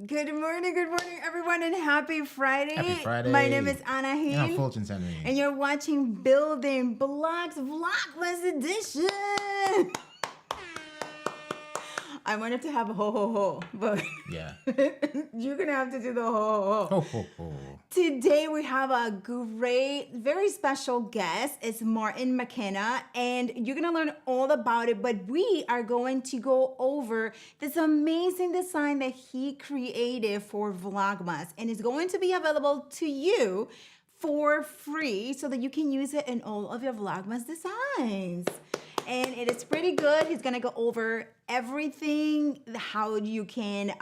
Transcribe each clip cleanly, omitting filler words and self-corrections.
Good morning, everyone, and happy Friday. Happy Friday. My name is Anna And I'm Hill, Fuljens Henry. and you're watching Building Blocks Vlogmas Edition. I wanted to have a ho ho ho, but Yeah. you're gonna have to do the ho ho ho. Ho, ho, ho. Today we have a great, very special guest. It's Martin McKenna, and you're gonna learn all about it. But we are going to go over this amazing design that he created for Vlogmas, and it's going to be available to you for free so that you can use it in all of your Vlogmas designs. And it is pretty good. He's gonna go over everything, how you can,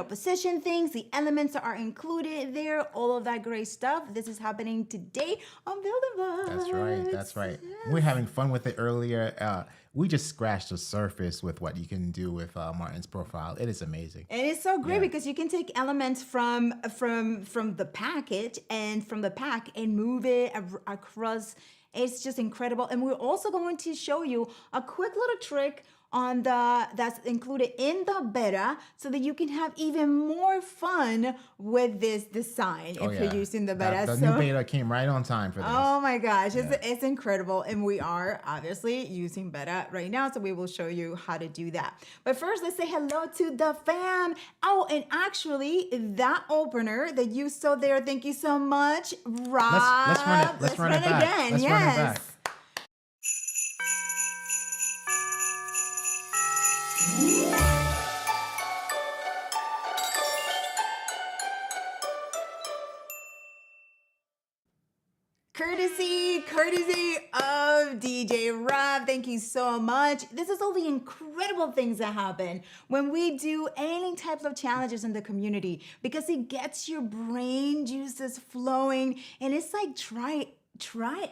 position things, the elements that are included there, all of that great stuff. This is happening today on BuildingBlocks. That's right. That's right. Yes. We're having fun with it earlier. We just scratched the surface with what you can do with Martin's profile. It is amazing. And it's so great because you can take elements from the package and from the pack and move it across. It's just incredible. And we're also going to show you a quick little trick on that's included in the beta so that you can have even more fun with this design if you're using the beta. The new beta came right on time for this. Oh my gosh, it's incredible. And we are obviously using beta right now, so we will show you how to do that. But first, let's say hello to the fam. Oh, and actually, that opener that you saw there, thank you so much, Rob. Let's run it back again. Let's run it back. Courtesy of DJ Rob. Thank you so much. This is all the incredible things that happen when we do any types of challenges in the community, because it gets your brain juices flowing, and it's like try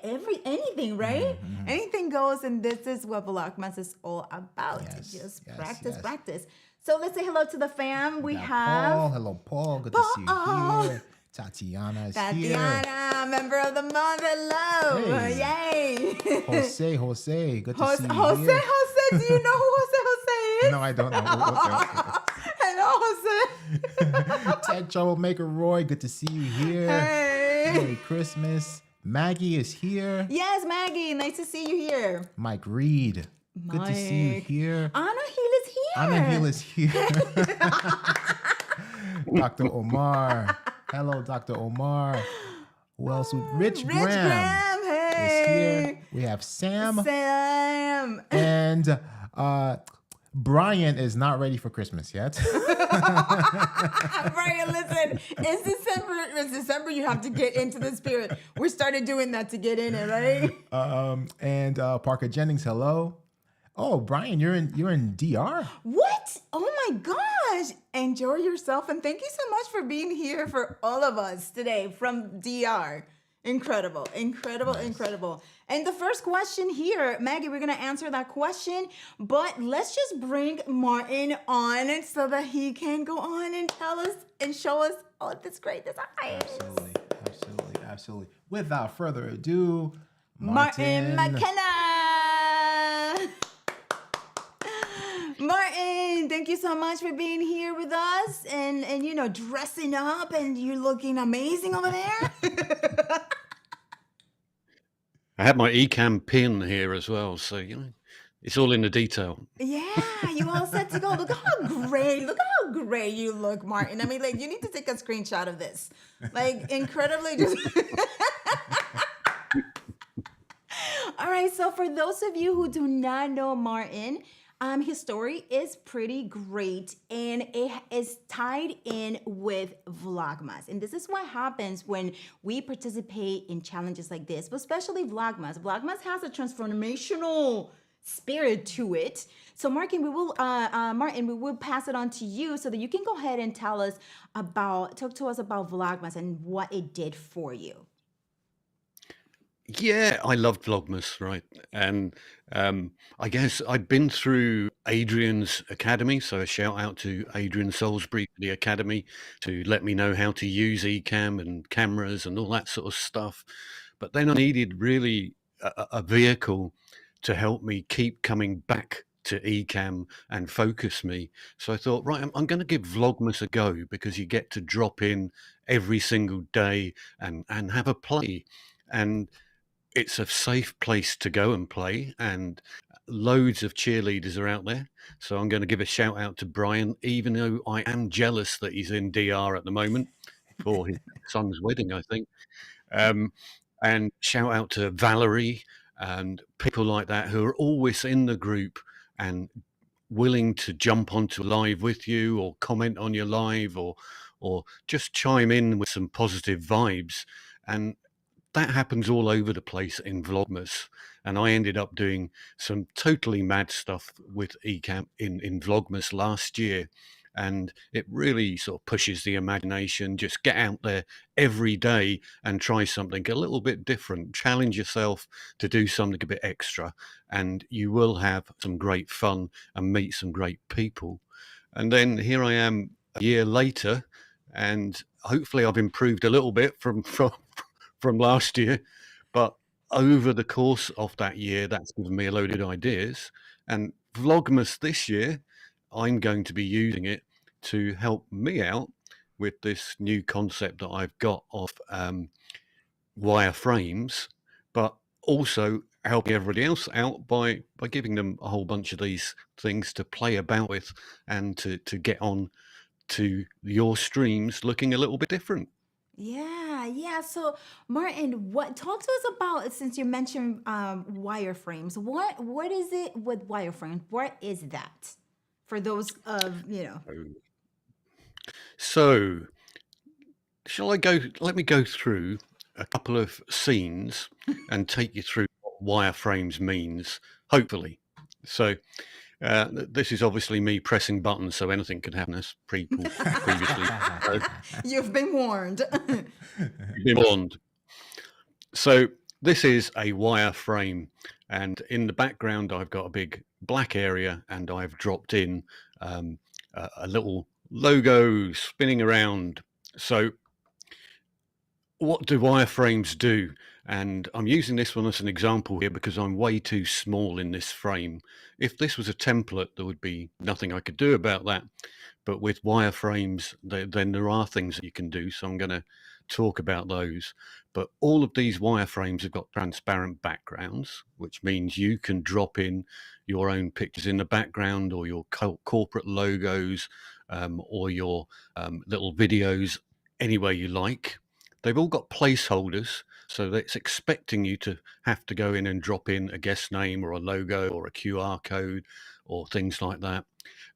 anything, right? Mm-hmm. Anything goes, and this is what Vlogmas is all about. Just practice. So let's say hello to the fam. We have Paul. Hello, Paul. Good to see you here. Tatiana is here. Tatiana, member of the month. Hello. Hey. Yay. Jose. Good to see you here. Jose, do you know who Jose is? No, I don't know. Hello, Jose. Tech Troublemaker Roy, good to see you here. Hey. Merry Christmas. Maggie is here. Yes, Maggie. Nice to see you here. Mike Reed. Good to see you here. Anna Hill is here. Anna Hill is here. Dr. Omar. Hello, Dr. Omar. Who else? Rich Graham is here. We have Sam. And Brian is not ready for Christmas yet. Brian, listen, it's December. You have to get into the spirit. We started doing that to get in it, right? And Parker Jennings, hello. Oh, Brian, you're in DR? What? Oh my gosh. Enjoy yourself, and thank you so much for being here for all of us today from DR. Incredible. And the first question here, Maggie, we're going to answer that question, but let's just bring Martin on so that he can go on and tell us and show us all of this great design. Absolutely. Without further ado, Martin McKenna. Martin, thank you so much for being here with us and dressing up, and you're looking amazing over there. I have my Ecamm pin here as well, so it's all in the detail. Yeah, you all set to go. Look how great you look, Martin. I mean, you need to take a screenshot of this. Incredibly just All right, so for those of you who do not know Martin, his story is pretty great, and it is tied in with Vlogmas. And this is what happens when we participate in challenges like this, but especially Vlogmas. Vlogmas has a transformational spirit to it. So Martin, we will pass it on to you so that you can go ahead and talk to us about Vlogmas and what it did for you. Yeah, I loved Vlogmas, right? And I guess I'd been through Adrian's Academy, so a shout out to Adrian Salisbury, the Academy, to let me know how to use Ecamm and cameras and all that sort of stuff. But then I needed really a vehicle to help me keep coming back to Ecamm and Focus Me. So I thought, right, I'm going to give Vlogmas a go, because you get to drop in every single day and have a play. And it's a safe place to go and play, and loads of cheerleaders are out there. So I'm going to give a shout out to Brian, even though I am jealous that he's in DR at the moment for his son's wedding, I think. Um, and shout out to Valerie and people like that who are always in the group and willing to jump onto live with you, or comment on your live, or just chime in with some positive vibes. And that happens all over the place in Vlogmas. And I ended up doing some totally mad stuff with Ecamm in Vlogmas last year. And it really sort of pushes the imagination. Just get out there every day and try something a little bit different. Challenge yourself to do something a bit extra, and you will have some great fun and meet some great people. And then here I am a year later, and hopefully I've improved a little bit from last year, but over the course of that year, that's given me a load of ideas. And Vlogmas this year, I'm going to be using it to help me out with this new concept that I've got of wireframes, but also helping everybody else out by giving them a whole bunch of these things to play about with, and to get on to your streams looking a little bit different. Yeah. So, Martin, talk to us about, since you mentioned wireframes. What is it with wireframes? What is that for those of? So, let me go through a couple of scenes and take you through what wireframes means, hopefully. So, this is obviously me pressing buttons, so anything could happen, as previously. You've been warned. You've been warned. So this is a wireframe, and in the background I've got a big black area, and I've dropped in a little logo spinning around. So what do wireframes do? And I'm using this one as an example here because I'm way too small in this frame. If this was a template, there would be nothing I could do about that. But with wireframes, then there are things that you can do. So I'm going to talk about those. But all of these wireframes have got transparent backgrounds, which means you can drop in your own pictures in the background, or your corporate logos, or your little videos anywhere you like. They've all got placeholders, so that's expecting you to have to go in and drop in a guest name or a logo or a QR code or things like that.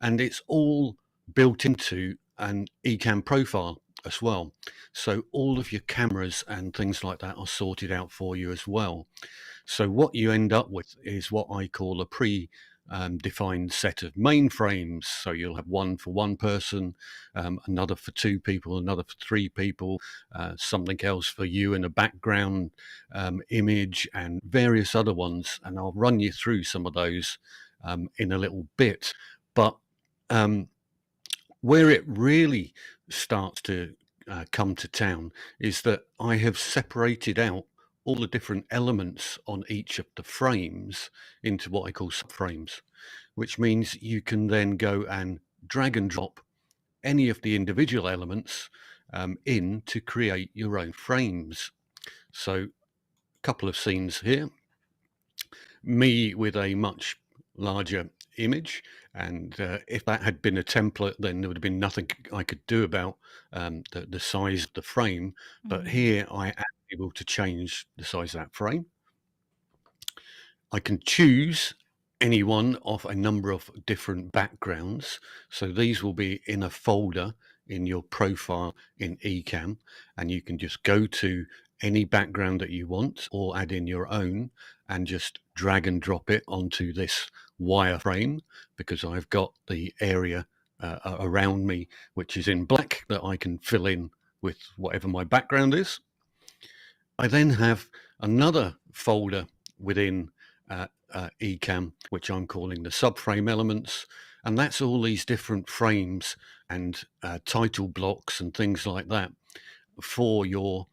And it's all built into an Ecamm profile as well. So all of your cameras and things like that are sorted out for you as well. So what you end up with is what I call a defined set of mainframes. So you'll have one for one person, another for two people, another for three people, something else for you in a background image, and various other ones. And I'll run you through some of those in a little bit. But where it really starts to come to town is that I have separated out all the different elements on each of the frames into what I call subframes, which means you can then go and drag and drop any of the individual elements in to create your own frames. So a couple of scenes here. Me with a much larger image, and if that had been a template, then there would have been nothing I could do about the size of the frame. But here I am able to change the size of that frame. I can choose any one of a number of different backgrounds. So these will be in a folder in your profile in Ecamm, and you can just go to any background that you want or add in your own and just drag and drop it onto this wireframe, because I've got the area around me which is in black that I can fill in with whatever my background is. I then have another folder within Ecamm, which I'm calling the subframe elements, and that's all these different frames and title blocks and things like that for your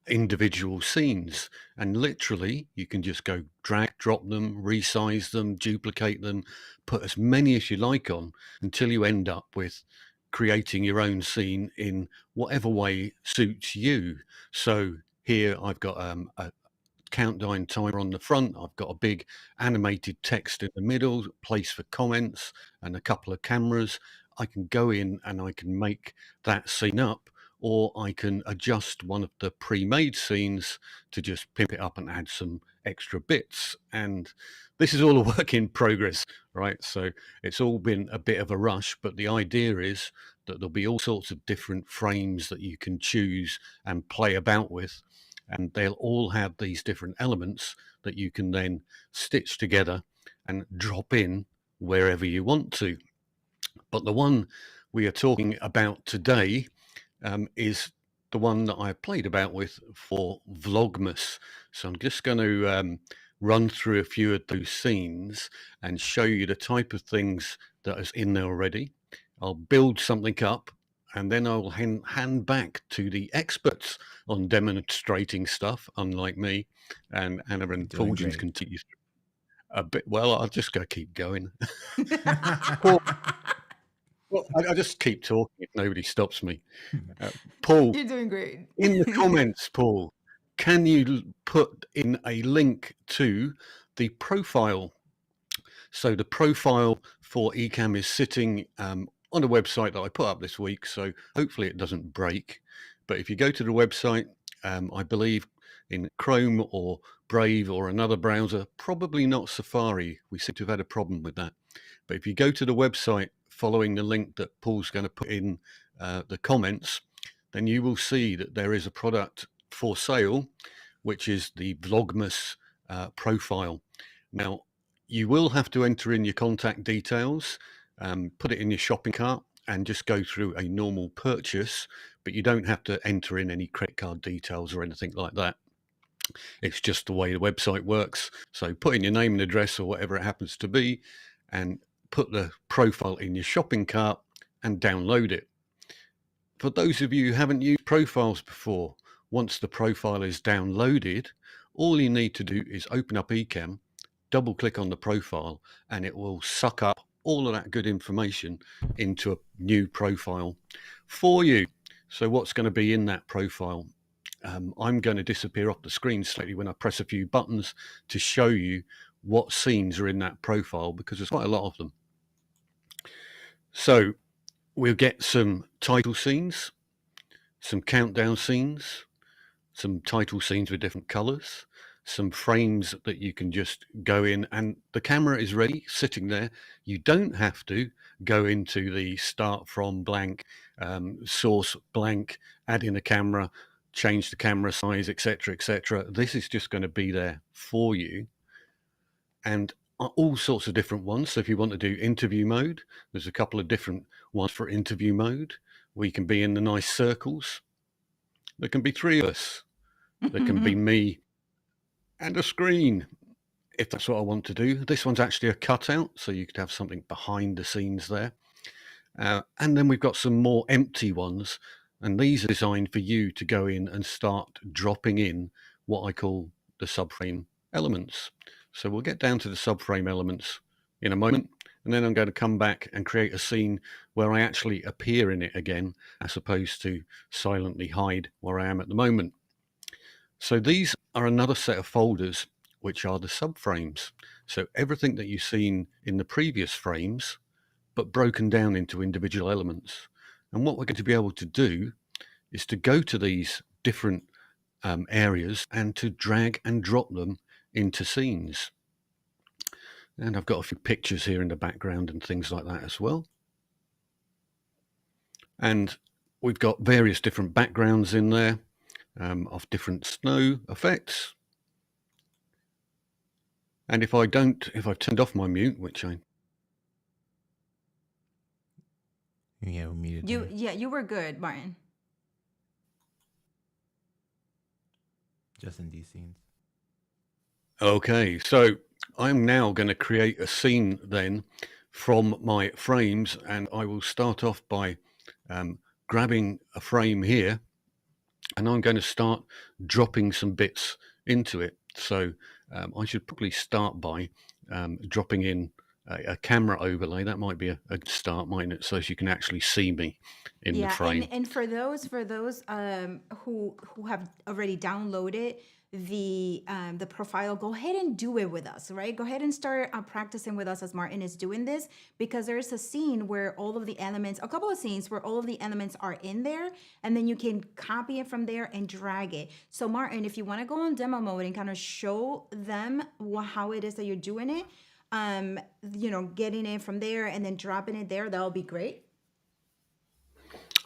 individual scenes, and literally you can just go drag, drop them, resize them, duplicate them, put as many as you like on until you end up with creating your own scene in whatever way suits you. So here I've got a countdown timer on the front. I've got a big animated text in the middle, place for comments, and a couple of cameras. I can go in and I can make that scene up, or I can adjust one of the pre-made scenes to just pimp it up and add some extra bits. And this is all a work in progress, right? So it's all been a bit of a rush, but the idea is that there'll be all sorts of different frames that you can choose and play about with, and they'll all have these different elements that you can then stitch together and drop in wherever you want to. But the one we are talking about today is the one that I played about with for Vlogmas. So I'm just going to run through a few of those scenes and show you the type of things that is in there already. I'll build something up, and then I'll hand back to the experts on demonstrating stuff, unlike me, and Anna and Fuljens can teach you a bit. Well, I'll just go keep going. Paul, well, I just keep talking if nobody stops me. Paul, you're doing great. In the comments, Paul, can you put in a link to the profile? So the profile for Ecamm is sitting on a website that I put up this week, so hopefully it doesn't break. But if you go to the website, I believe in Chrome or Brave or another browser, probably not Safari. We seem to have had a problem with that. But if you go to the website following the link that Paul's going to put in the comments, then you will see that there is a product for sale, which is the Vlogmas profile. Now, you will have to enter in your contact details, put it in your shopping cart, and just go through a normal purchase, but you don't have to enter in any credit card details or anything like that. It's just the way the website works. So put in your name and address or whatever it happens to be, and put the profile in your shopping cart and download it. For those of you who haven't used profiles before, once the profile is downloaded, all you need to do is open up Ecamm, double click on the profile, and it will suck up all of that good information into a new profile for you. So what's going to be in that profile? I'm going to disappear off the screen slightly when I press a few buttons to show you what scenes are in that profile, because there's quite a lot of them. So we'll get some title scenes, some countdown scenes, some title scenes with different colors, some frames that you can just go in, and the camera is ready, sitting there. You don't have to go into the start from blank, source blank, add in a camera, change the camera size, etc., etc. This is just going to be there for you. And all sorts of different ones. So if you want to do interview mode, there's a couple of different ones for interview mode, where you can be in the nice circles. There can be three of us. There can be me and a screen, if that's what I want to do. This one's actually a cutout, so you could have something behind the scenes there. And then we've got some more empty ones, and these are designed for you to go in and start dropping in what I call the subframe elements. So we'll get down to the subframe elements in a moment, and then I'm going to come back and create a scene where I actually appear in it again, as opposed to silently hide where I am at the moment. So these are another set of folders, which are the subframes. So everything that you've seen in the previous frames, but broken down into individual elements. And what we're going to be able to do is to go to these different areas and to drag and drop them into scenes. And I've got a few pictures here in the background and things like that as well. And we've got various different backgrounds in there of different snow effects. And if I've turned off my mute, which I... Yeah, we muted you were good, Martin. just in these scenes. Okay, so I'm now going to create a scene then from my frames, and I will start off by grabbing a frame here, and I'm going to start dropping some bits into it. So I should probably start by dropping in a camera overlay. That might be a start, mightn't it? So you can actually see me in the frame. And for those who have already downloaded the profile, go ahead and do it with us, right? Go ahead and start practicing with us as Martin is doing this, because there's a scene where all of the elements, a couple of scenes where all of the elements are in there, and then you can copy it from there and drag it. So Martin, if you want to go on demo mode and kind of show them how it is that you're doing it, getting it from there and then dropping it there, that'll be great.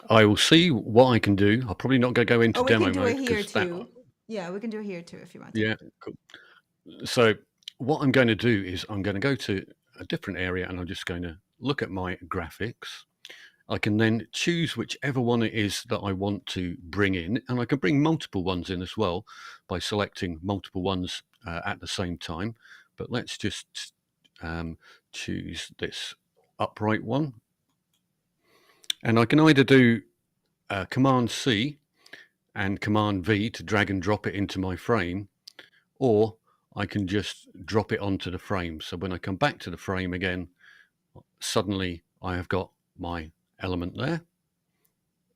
I will see what I can do. I'll probably not go into demo mode. We can do it here too. Yeah, we can do it here too if you want to. Yeah, cool. So what I'm going to do is I'm going to go to a different area, and I'm just going to look at my graphics. I can then choose whichever one it is that I want to bring in, and I can bring multiple ones in as well by selecting multiple ones at the same time. But let's just choose this upright one. And I can either do Command C and Command V to drag and drop it into my frame, or I can just drop it onto the frame. So when I come back to the frame again, suddenly I have got my element there.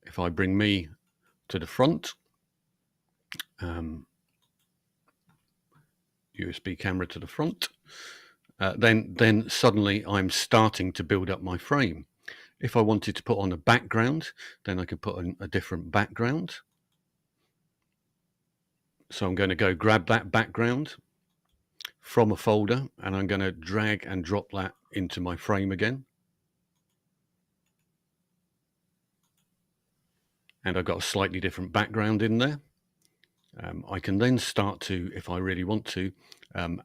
If I bring me to the front, USB camera to the front, then suddenly I'm starting to build up my frame. If I wanted to put on a background, then I could put on a different background. So I'm going to go grab that background from a folder, and I'm going to drag and drop that into my frame again. And I've got a slightly different background in there. I can then start to, if I really want to,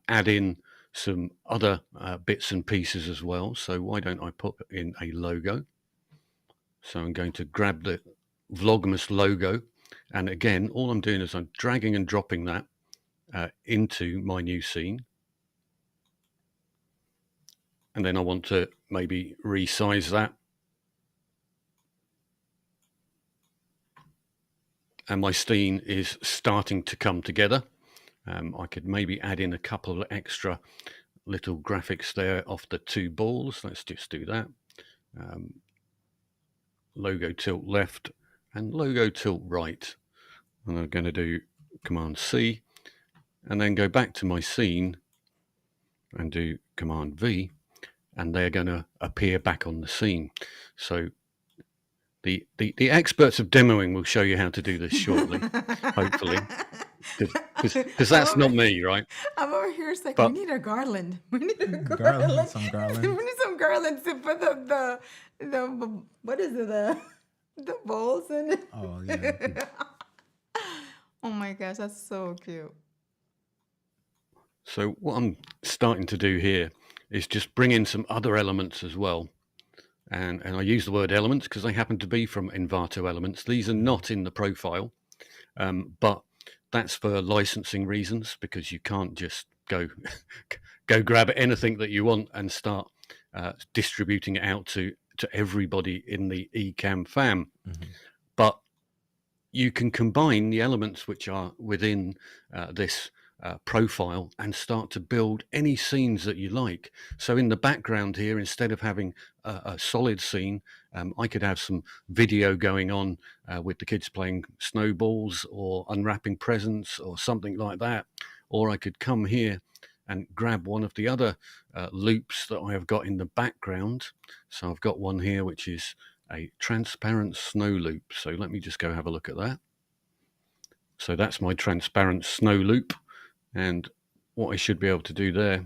add in some other bits and pieces as well. So why don't I put in a logo? So I'm going to grab the Vlogmas logo, and again, all I'm doing is I'm dragging and dropping that into my new scene. And then I want to maybe resize that. And my scene is starting to come together. I could maybe add in a couple of extra little graphics there off the two balls. Let's just do that. Logo tilt left and logo tilt right. And I'm going to do Command C and then go back to my scene and do Command V, and they're going to appear back on the scene. So the experts of demoing will show you how to do this shortly, hopefully. Because that's not me, right? I'm over here saying, we need a garland. We need a garland. Some garland. We need some garlands to put the what is it, the bowls in it. Oh, yeah. Oh my gosh, that's so cute. So what I'm starting to do here is just bring in some other elements as well. And I use the word elements because they happen to be from Envato Elements. These are not in the profile, but that's for licensing reasons, because you can't just go grab anything that you want and start distributing it out to everybody in the Ecamm fam. Mm-hmm. But you can combine the elements which are within this profile and start to build any scenes that you like. So in the background here, instead of having a solid scene, I could have some video going on with the kids playing snowballs or unwrapping presents or something like that. Or I could come here and grab one of the other loops that I have got in the background. So I've got one here which is a transparent snow loop. So let me just go have a look at that. So that's my transparent snow loop. And what I should be able to do there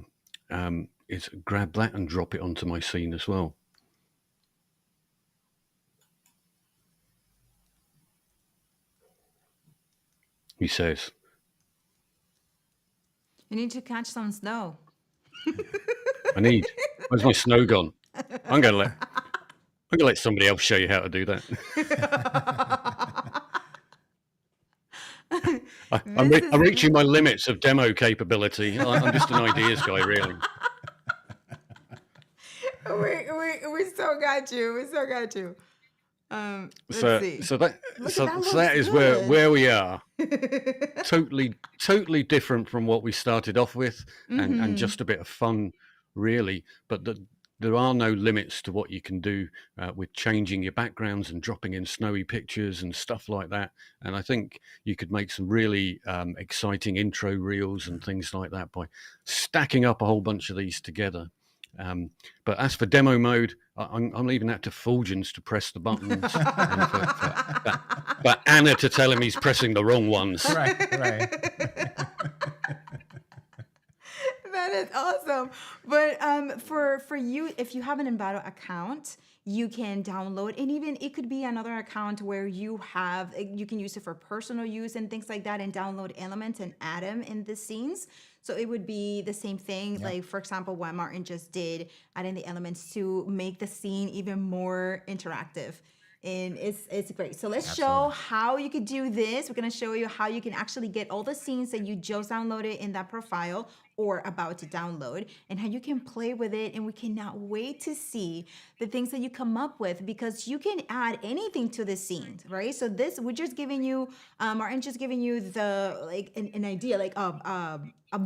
is grab that and drop it onto my scene as well. He says, you need to catch some snow. Where's my snow gone? I'm gonna let somebody else show you how to do that. I'm reaching my limits of demo capability. I'm just an ideas guy, really. We still got you. We still got you. Let's see. So That that is looks where we are. good. Totally different from what we started off with, and Mm-hmm. just a bit of fun, really. But there are no limits to what you can do with changing your backgrounds and dropping in snowy pictures and stuff like that. And I think you could make some really exciting intro reels and things like that by stacking up a whole bunch of these together. But as for demo mode, I'm leaving that to Fuljens to press the buttons, and for Anna to tell him he's pressing the wrong ones. Right. That is awesome. But for you, if you have an Envato account, you can download, and even it could be another account where you can use it for personal use and things like that, and download elements and add them in the scenes. So it would be the same thing, like for example, what Martin just did, adding the elements to make the scene even more interactive. And it's great. So let's show how you could do this. We're going to show you how you can actually get all the scenes that you just downloaded in that profile or about to download, and how you can play with it. And we cannot wait to see the things that you come up with, because you can add anything to the scenes, right? So this, we're just giving you, Martin just giving you the, like an idea, like a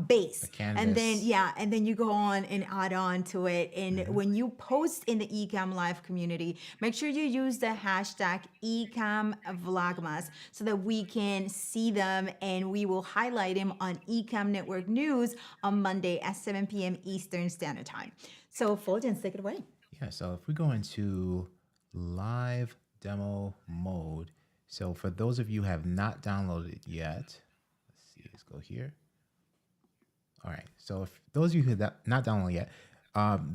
base, and then and then you go on and add on to it. And when you post in the Ecamm Live community, make sure you use the hashtag Ecamm Vlogmas so that we can see them, and we will highlight them on Ecamm Network News on Monday at 7 p.m. Eastern Standard Time. So Fuljens, take it away. Yeah, so if we go into live demo mode, so for those of you who have not downloaded it yet, let's see, let's go here. All right, so if those of you who have not downloaded yet,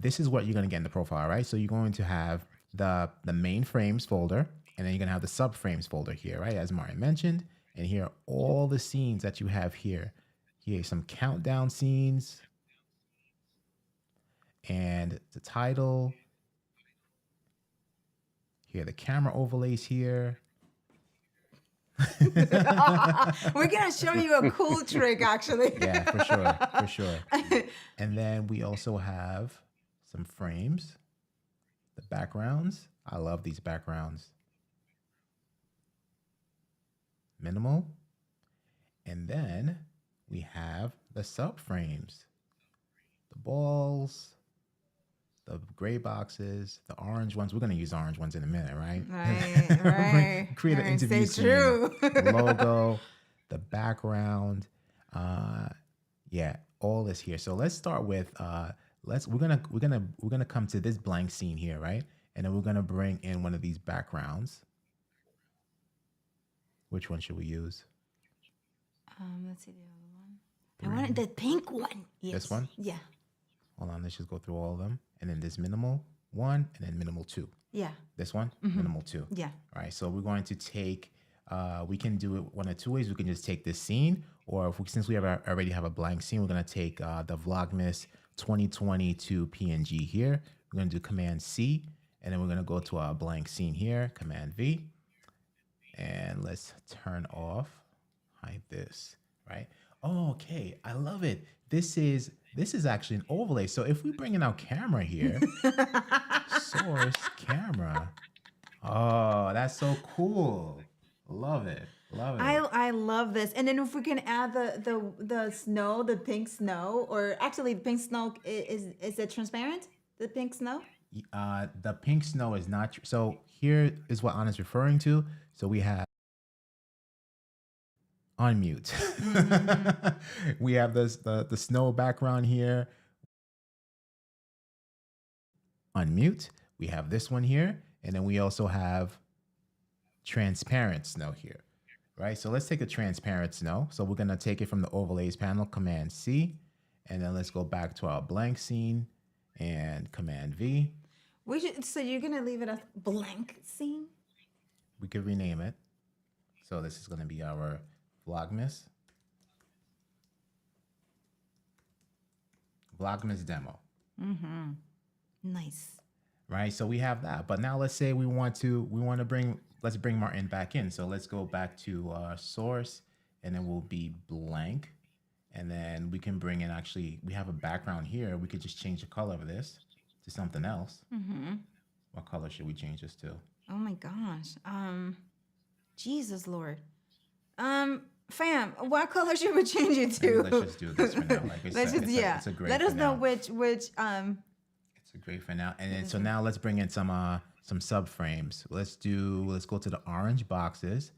this is what you're going to get in the profile, right? So you're going to have the main frames folder, and then you're going to have the subframes folder here, right? As Martin mentioned, and here are all the scenes that you have here. Here's some countdown scenes, and the title. Here are the camera overlays here. We're gonna show you a cool trick, actually. Yeah, for sure. And then we also have some frames, the backgrounds. I love these backgrounds. Minimal. And then we have the subframes, the balls, the gray boxes, the orange ones. We're going to use orange ones in a minute, right? Right. Create an interview scene. True. The logo, the background. Yeah, all this here. So let's start with we're gonna come to this blank scene here, right? And then we're gonna bring in one of these backgrounds. Which one should we use? Let's see the other one. I wanted the pink one. Yes. This one? Yeah. Hold on, let's just go through all of them. And then this minimal one, and then minimal two. Yeah. This one, minimal two. Yeah. All right, so we're going to take, we can do it one of two ways. We can just take this scene, or since we already have a blank scene, we're gonna take the Vlogmas 2022 PNG here. We're gonna do Command C, and then we're gonna go to our blank scene here, Command V. And let's turn off, hide this, right? Oh, okay, I love it. This is actually an overlay. So if we bring in our camera here, source camera. Oh, that's so cool. Love it. I love this. And then if we can add the snow, the pink snow, or actually the pink snow, is it transparent? The pink snow? The pink snow is not. So here is what Anna's referring to. So we have unmute. We have the snow background here. Unmute. We have this one here, and then we also have transparent snow here, right? So let's take a transparent snow. So we're gonna take it from the overlays panel, Command C, and then let's go back to our blank scene and Command V. So you're gonna leave it as blank scene? We could rename it. So this is gonna be our Vlogmas demo. Nice. Right, so we have that. But now let's say let's bring Martin back in. So let's go back to source, and then we'll be blank. And then we can bring in, actually, we have a background here. We could just change the color of this to something else. What color should we change this to? Oh my gosh. Jesus Lord. Fam, what color should we change it to? Maybe let's just do this for now. Like it's a great. Let us know now. which It's a great for now. And then so now let's bring in some subframes. Let's go to the orange boxes,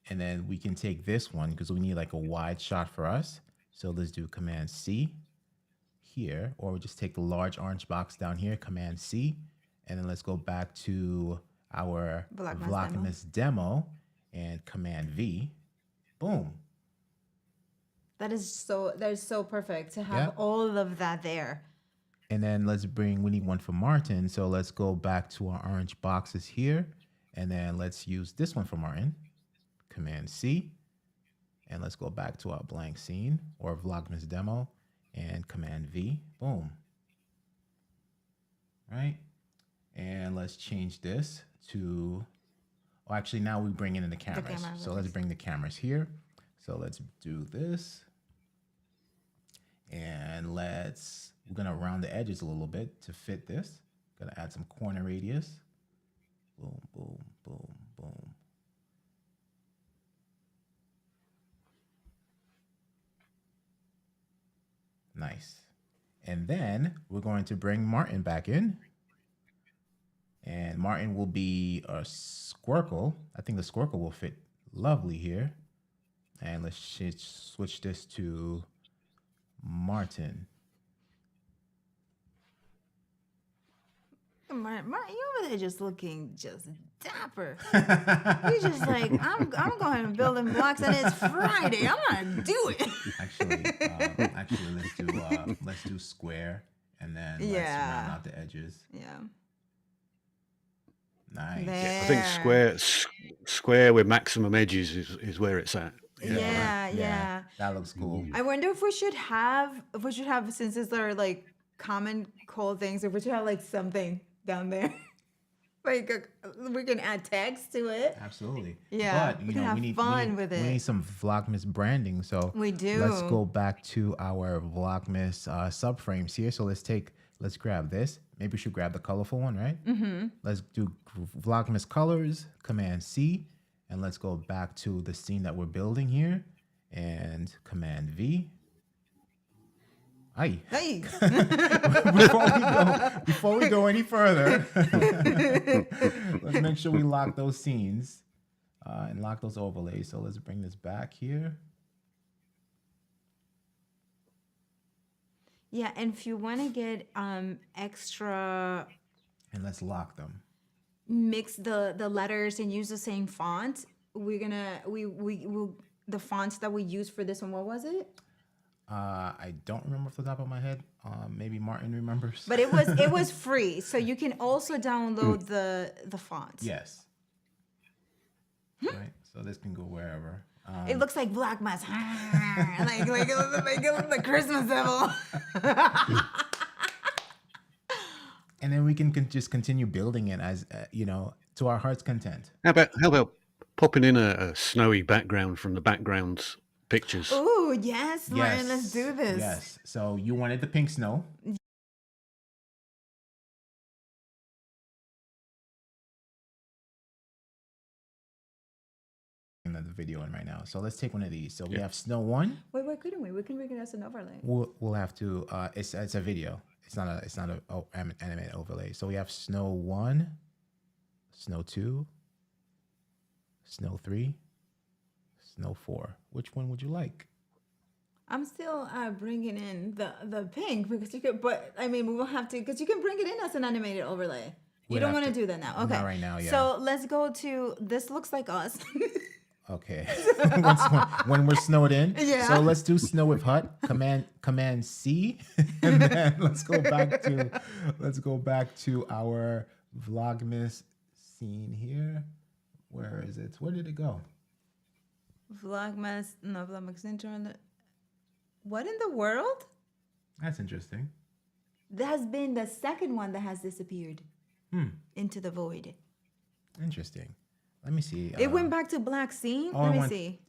and then we can take this one because we need like a wide shot for us. So let's do Command C here, or we just take the large orange box down here, Command C, and then let's go back to our Vlogmas demo and Command V. Boom. That is so perfect to have all of that there. And then we need one for Martin. So let's go back to our orange boxes here. And then let's use this one for Martin. Command C. And let's go back to our blank scene or Vlogmas demo and Command V. Boom. Right. And let's change this to, oh, actually now we bring in the cameras. So let's bring the cameras here. So let's do this. And we're gonna round the edges a little bit to fit this. Gonna add some corner radius. Boom, boom, boom, boom. Nice. And then we're going to bring Martin back in. And Martin will be a squircle. I think the squircle will fit lovely here. And let's switch this to Martin. Martin, you over there just looking just dapper. You're just like, I'm going to Building Blocks and it's Friday. I'm gonna do it. Actually, let's do square and then let's round out the edges. Yeah. Nice. I think square with maximum edges is where it's at. Yeah. That looks cool. I wonder if we should have since these are like common cold things, if we should have like something down there. Like we can add text to it. Absolutely. Yeah. But we need fun with it. We need some Vlogmas branding. So we do. Let's go back to our Vlogmas subframes here. So let's grab this. Maybe we should grab the colorful one, right? Mm-hmm. Let's do Vlogmas colors, Command C, and let's go back to the scene that we're building here and Command V. Hey. Before we go any further, let's make sure we lock those scenes and lock those overlays. So let's bring this back here. Yeah, and if you want to get extra, and let's lock them. Mix the letters and use the same font. We're gonna the fonts that we used for this one. What was it? I don't remember off the top of my head. Maybe Martin remembers. But it was free, so you can also download the fonts. Yes. Right. So this can go wherever. It looks like Vlogmas, like the Christmas devil. And then we can just continue building it as to our heart's content. How about popping in a snowy background from the background's pictures? Oh yes, Martin, let's do this. Yes. So you wanted the pink snow. The video in right now. So let's take one of these. So we have Snow 1. Wait, why couldn't we? We can make it as an overlay. We'll have to. It's a video. It's not a animated overlay. So we have Snow 1, Snow 2, Snow 3, Snow 4. Which one would you like? I'm still bringing in the pink because you could. But I mean, we will have to because you can bring it in as an animated overlay. You don't want to do that now. Okay. Not right now. Yeah. So let's go to this. Looks like us. Okay. when we're snowed in. Yeah. So let's do snow with hut. Command C, and then let's go back to our Vlogmas scene here. Where is it? Where did it go? Vlogmas intro. What in the world? That's interesting. That has been the second one that has disappeared into the void. Interesting. Let me see. It went back to black scene. Let me see.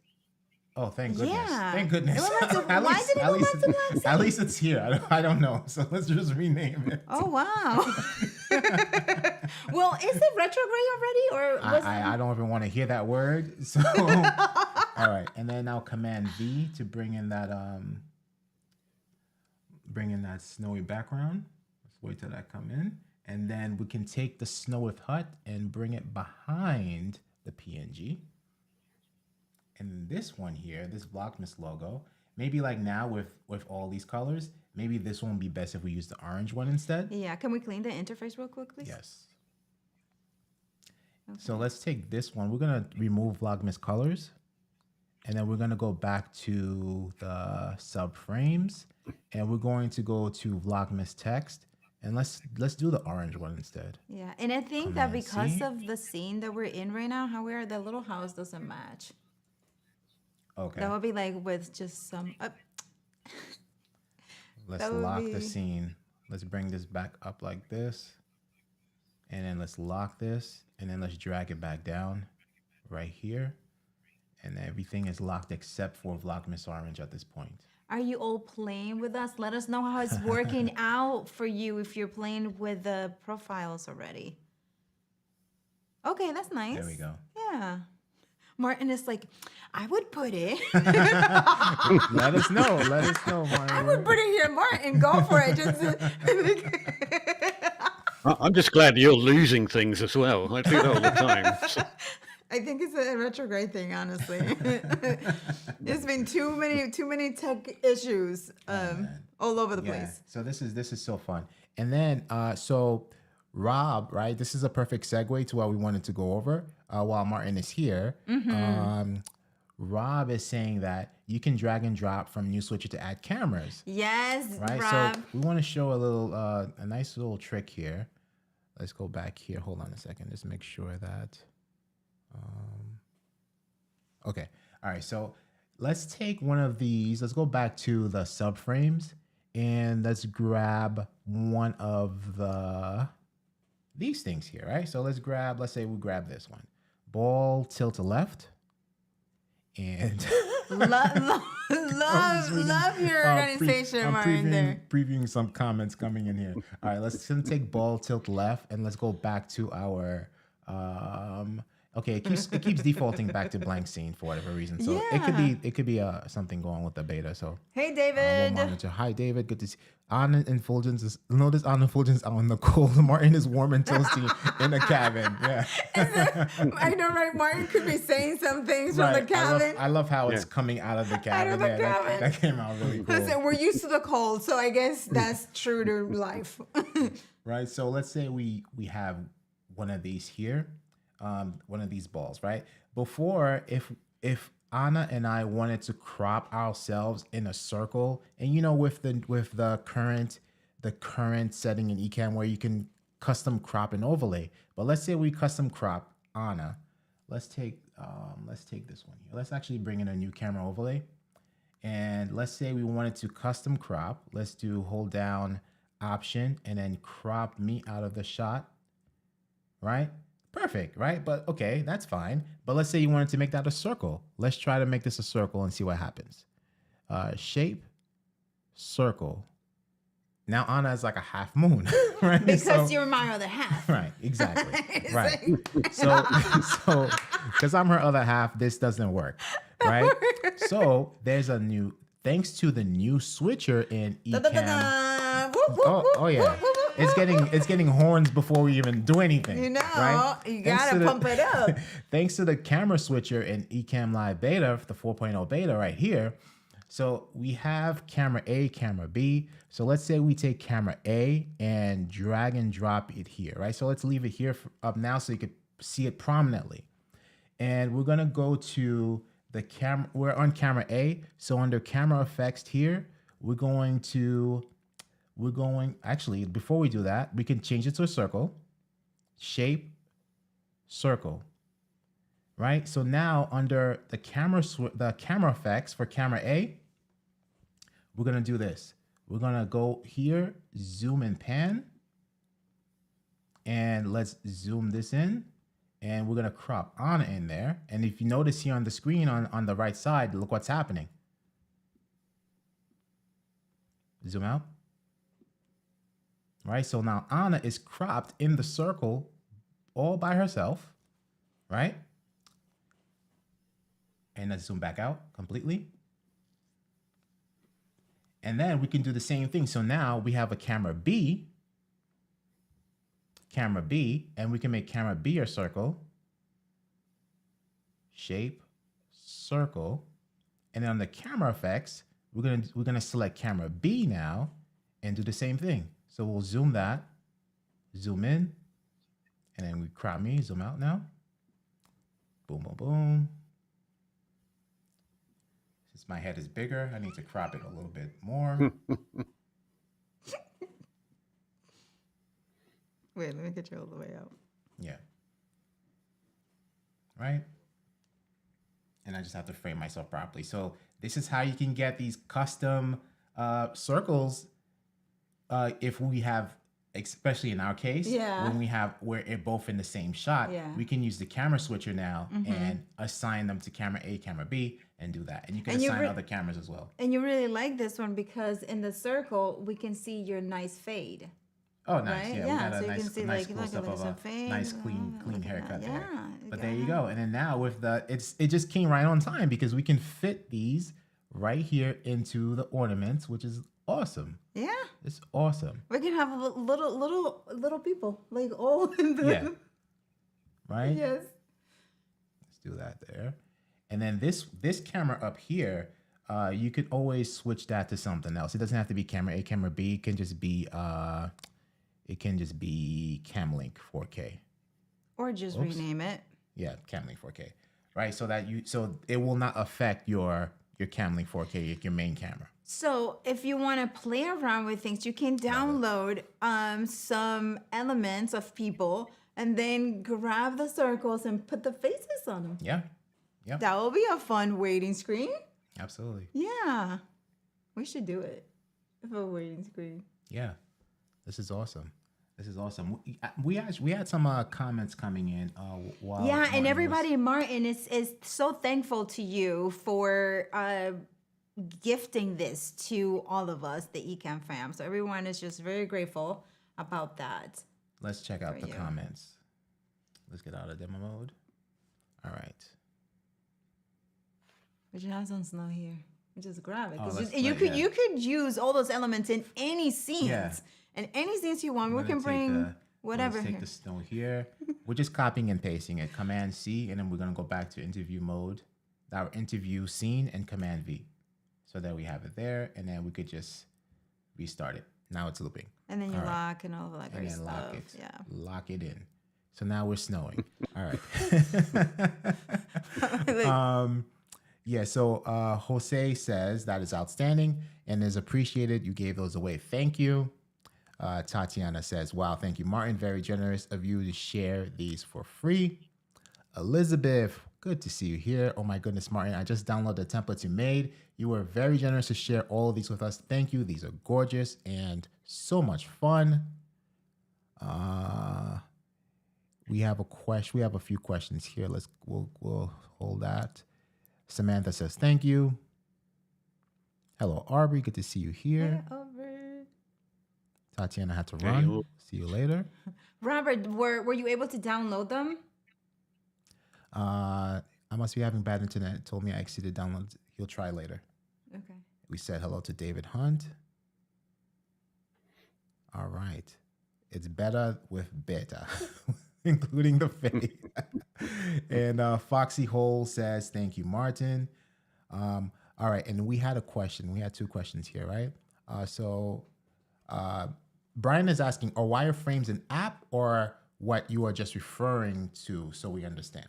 Oh, thank goodness. Yeah. Thank goodness. Why did it go back to black scene? At least it's here. I don't know. So let's just rename it. Oh, wow. Well, is it retrograde already, or was I don't even want to hear that word. So, all right, and then I'll Command V to bring in that snowy background. Let's wait till that come in, and then we can take the snow with hut and bring it behind the PNG. And this one here, this Vlogmas logo, maybe like now with all these colors, maybe this one would be best if we use the orange one instead. Yeah, can we clean the interface real quick, please? Yes. Okay. So let's take this one. We're gonna remove Vlogmas colors, and then we're gonna go back to the subframes, and we're going to go to Vlogmas text, and let's do the orange one instead. Yeah, and I think that because of the scene that we're in right now, how the little house doesn't match. Okay. That would be like with just some. Let's lock the scene. Let's bring this back up like this. And then let's lock this. And then let's drag it back down right here. And everything is locked except for Vlogmas Orange at this point. Are you all playing with us? Let us know how it's working out for you if you're playing with the profiles already. Okay, that's nice. There we go. Yeah. Martin is like, I would put it. Let us know. Let us know, Martin. I would put it here, Martin. Go for it. I'm just glad you're losing things as well. I do that all the time. So. I think it's a retrograde thing, honestly. There's been too many tech issues all over the place. So this is so fun. And then so Rob, right? This is a perfect segue to what we wanted to go over while Martin is here. Mm-hmm. Rob is saying that you can drag and drop from New Switcher to add cameras. Yes, right. Rob. So we want to show a nice little trick here. Let's go back here. Hold on a second. Just make sure that. Okay. All right. So let's take one of these. Let's go back to the subframes and let's grab one of these things here, right? So let's say we grab this one. Ball tilt to left. And love your organization, Martin. Previewing some comments coming in here. All right, let's take ball tilt left and let's go back to our okay, it keeps defaulting back to blank scene for whatever reason. So it could be something going with the beta. So hey, David. Hi, David. Good to see. Anna and Fuljens notice Anna and Fuljens out in the cold. Martin is warm and toasty in the cabin. Yeah. I know, right? Martin could be saying some things from the cabin. I love how it's coming out of the cabin. That came out really cool. Listen, we're used to the cold, so I guess that's true to life. Right. So let's say we have one of these here. One of these balls, right? Before, if Anna and I wanted to crop ourselves in a circle, and with the current setting in Ecamm where you can custom crop and overlay. But let's say we custom crop Anna. Let's take this one here. Let's actually bring in a new camera overlay, and let's say we wanted to custom crop. Let's hold down Option and then crop me out of the shot, right? Perfect, right? But okay, that's fine. But let's say you wanted to make that a circle. Let's try to make this a circle and see what happens. Shape, circle. Now Anna is like a half moon, right? Because you're my other half. Right, exactly. Right. So because I'm her other half, this doesn't work, right? So there's thanks to the new switcher in Ecamm. Oh yeah. It's getting horns before we even do anything. Right? You gotta pump it up. Thanks to the camera switcher in Ecamm Live Beta, the 4.0 beta right here. So we have camera A, camera B. So let's say we take camera A and drag and drop it here, right? So let's leave it here up now so you could see it prominently. And we're gonna go to the camera. We're on camera A. So under camera effects here, actually, before we do that, we can change it to a circle, shape, circle, right? So now under the camera effects for camera A, we're going to do this. We're going to go here, zoom and pan, and let's zoom this in, and we're going to crop Anna in there. And if you notice here on the screen on the right side, look what's happening. Zoom out. Right, so now Anna is cropped in the circle all by herself, right? And let's zoom back out completely. And then we can do the same thing. So now we have a camera B, and we can make camera B a circle, shape, circle. And then on the camera effects, we're gonna select camera B now and do the same thing. So we'll zoom that, zoom in, and then we crop me, zoom out now. Boom, boom, boom. Since my head is bigger, I need to crop it a little bit more. Wait, let me get you all the way out. Yeah. Right? And I just have to frame myself properly. So this is how you can get these custom circles if we have, especially in our case, when we're both in the same shot, we can use the camera switcher now and assign them to camera A, camera B, and do that. And you can assign other cameras as well. And you really like this one because in the circle, we can see your nice fade. Oh, nice. Right? Yeah, Yeah, we got so a you nice, can see nice like, close up of a fade. nice clean haircut there. Yeah, but there you go. And then now with it just came right on time because we can fit these right here into the ornaments, which is awesome. Yeah. It's awesome. We can have little people like all in the... Yeah. Right? Yes. Let's do that there. And then this camera up here, you could always switch that to something else. It doesn't have to be camera A, camera B. It can just be Camlink 4K. Or just rename it. Yeah, Camlink 4K. Right? So it will not affect your Camlink 4K, your main camera. So if you want to play around with things, you can download some elements of people and then grab the circles and put the faces on them. Yeah. Yeah. That will be a fun waiting screen. Absolutely. Yeah. We should do it for a waiting screen. Yeah. This is awesome. This is awesome. We had some comments coming in while and everybody, Martin is so thankful to you for gifting this to all of us, the Ecamm fam. So everyone is just very grateful about that. Let's check out the comments. Let's get out of demo mode. All right. We should have some snow here. We just grab it. Oh, You could use all those elements in any scenes. Yeah. And any scenes you want. We can bring whatever. Let's take the snow here. We're just copying and pasting it. Command C, and then we're gonna go back to interview mode, our interview scene, and Command V. So that we have it there, and then we could just restart it. Now it's looping. And then you lock and all of that great stuff. Lock it. Yeah. Lock it in. So now we're snowing. All right. Yeah, so Jose says that is outstanding and is appreciated. You gave those away. Thank you. Tatiana says, wow, thank you, Martin. Very generous of you to share these for free. Elizabeth, good to see you here. Oh my goodness, Martin, I just downloaded the templates you made. You were very generous to share all of these with us. Thank you. These are gorgeous and so much fun. We have a few questions here. We'll hold that. Samantha says, thank you. Hello, Aubrey. Good to see you here. Hey, Aubrey. Tatiana had to run. See you later. Robert, were you able to download them? I must be having bad internet. It told me I exceeded downloads. He'll try later. Okay. We said hello to David Hunt. All right. It's better with beta, including the fade. And Foxy Hole says, thank you, Martin. All right. And we had a question. We had two questions here, right? So Brian is asking, are wireframes an app or what you are just referring to so we understand?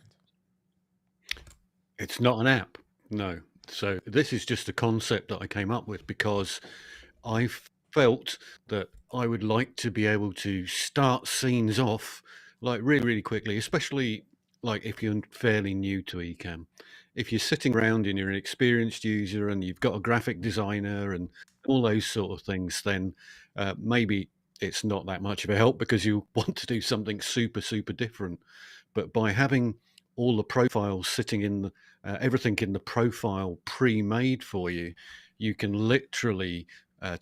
It's not an app, no. So this is just a concept that I came up with because I felt that I would like to be able to start scenes off like really, really quickly, especially like if you're fairly new to Ecamm. If you're sitting around and you're an experienced user and you've got a graphic designer and all those sort of things, then maybe it's not that much of a help because you want to do something super, super different. But by having all the profiles sitting in everything in the profile pre-made for you, you can literally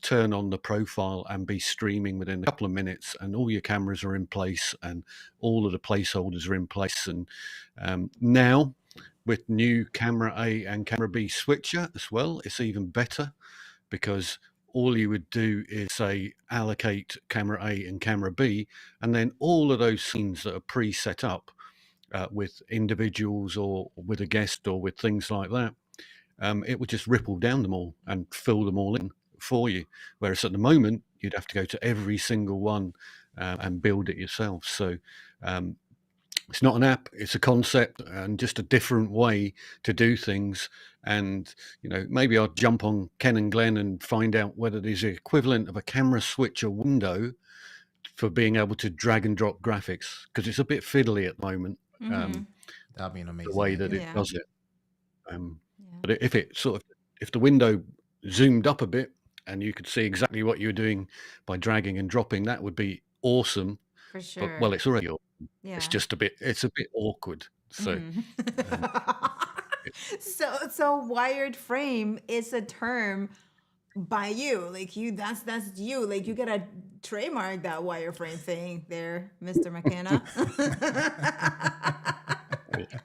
turn on the profile and be streaming within a couple of minutes, and all your cameras are in place and all of the placeholders are in place. And now with new camera A and camera B switcher as well, it's even better, because all you would do is say allocate camera A and camera B, and then all of those scenes that are pre-set up with individuals or with a guest or with things like that, it would just ripple down them all and fill them all in for you. Whereas at the moment, you'd have to go to every single one and build it yourself. So it's not an app, it's a concept and just a different way to do things. And, maybe I'll jump on Ken and Glenn and find out whether there's the equivalent of a camera switcher window for being able to drag and drop graphics, because it's a bit fiddly at the moment. That'd be an amazing The way that idea. it does it. But if if the window zoomed up a bit and you could see exactly what you're doing by dragging and dropping, that would be awesome. For sure. But, it's already awesome. Yeah. It's just a bit awkward. So so wired frame is a term by you, like that's you, like you gotta trademark that wireframe thing there, Mr. McKenna.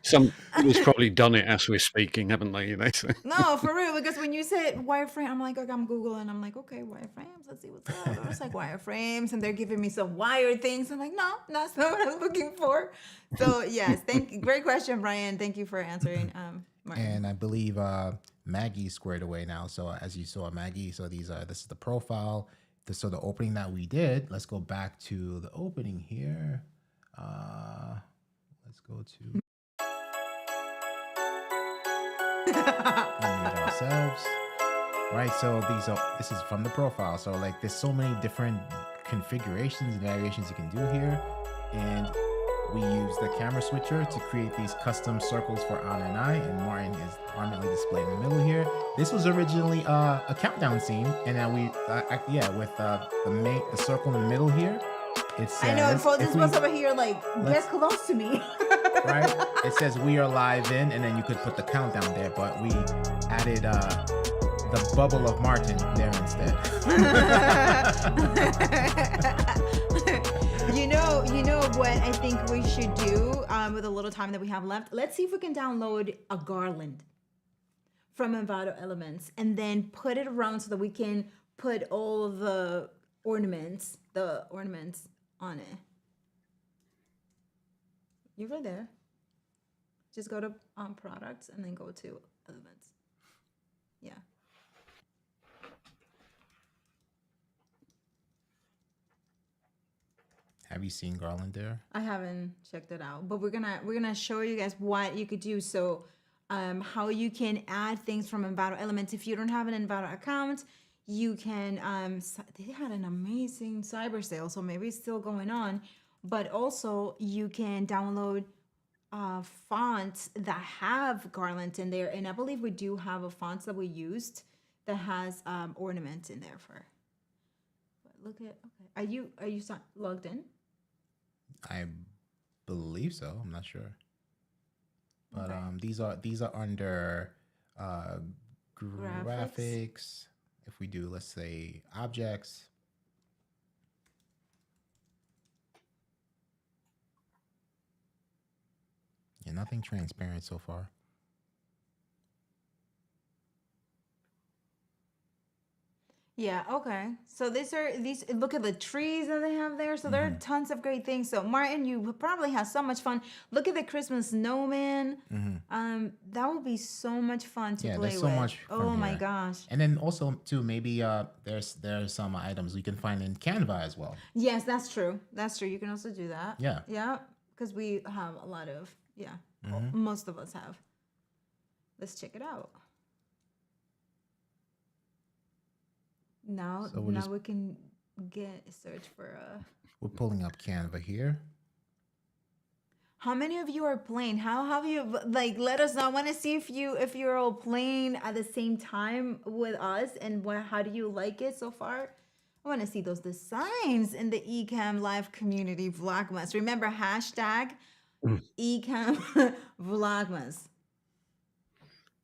Somebody's probably done it as we're speaking, haven't they? So. No, for real, because when you said wireframe, I'm like, okay, I'm Googling, I'm like, okay, wireframes, let's see what's up. It's like wireframes, and they're giving me some wired things. I'm like, no, that's not what I'm looking for. So yes, great question, Brian. Thank you for answering. Martin. And I believe Maggie's squared away now. So as you saw, Maggie, so this is the profile. So the opening that we did, let's go back to the opening here. Let's go to unmute ourselves. Right, so this is from the profile. So like there's so many different configurations and variations you can do here. And we use the camera switcher to create these custom circles for Anna and I, and Martin is prominently displayed in the middle here. This was originally a countdown scene, and then we, with the circle in the middle here, it says, I know, and Fuljens was over here like, get close to me. Right? It says we are live in, and then you could put the countdown there, but we added the bubble of Martin there instead. You know what I think we should do with a little time that we have left? Let's see if we can download a garland from Envato Elements and then put it around so that we can put all the ornaments on it. You're right there. Just go to products and then go to elements. Yeah. Have you seen garland there? I haven't checked it out, but we're gonna show you guys what you could do. So how you can add things from Envato Elements. If you don't have an Envato account, you can they had an amazing cyber sale, so maybe it's still going on, but also you can download fonts that have garland in there, and I believe we do have a font that we used that has ornaments in there for. But look at, okay, are you logged in? I believe so. I'm not sure. But okay. these are under graphics. If we do, let's say, objects. Yeah, nothing transparent so far. Yeah, okay. So these look at the trees that they have there. So there are tons of great things. So Martin, you probably have so much fun. Look at the Christmas snowman. That would be so much fun to play with. There's so much oh my gosh. And then also too, maybe there's some items you can find in Canva as well. Yes, that's true. That's true. You can also do that. Yeah. Yeah, because we have a lot of, most of us have. Let's check it out. Now we can search for We're pulling up Canva here. How many of you are playing? How have you, like, let us know. I want to see if you're all playing at the same time with us, and how do you like it so far? I want to see those designs in the Ecamm Live community Vlogmas. Remember, hashtag Ecamm Vlogmas.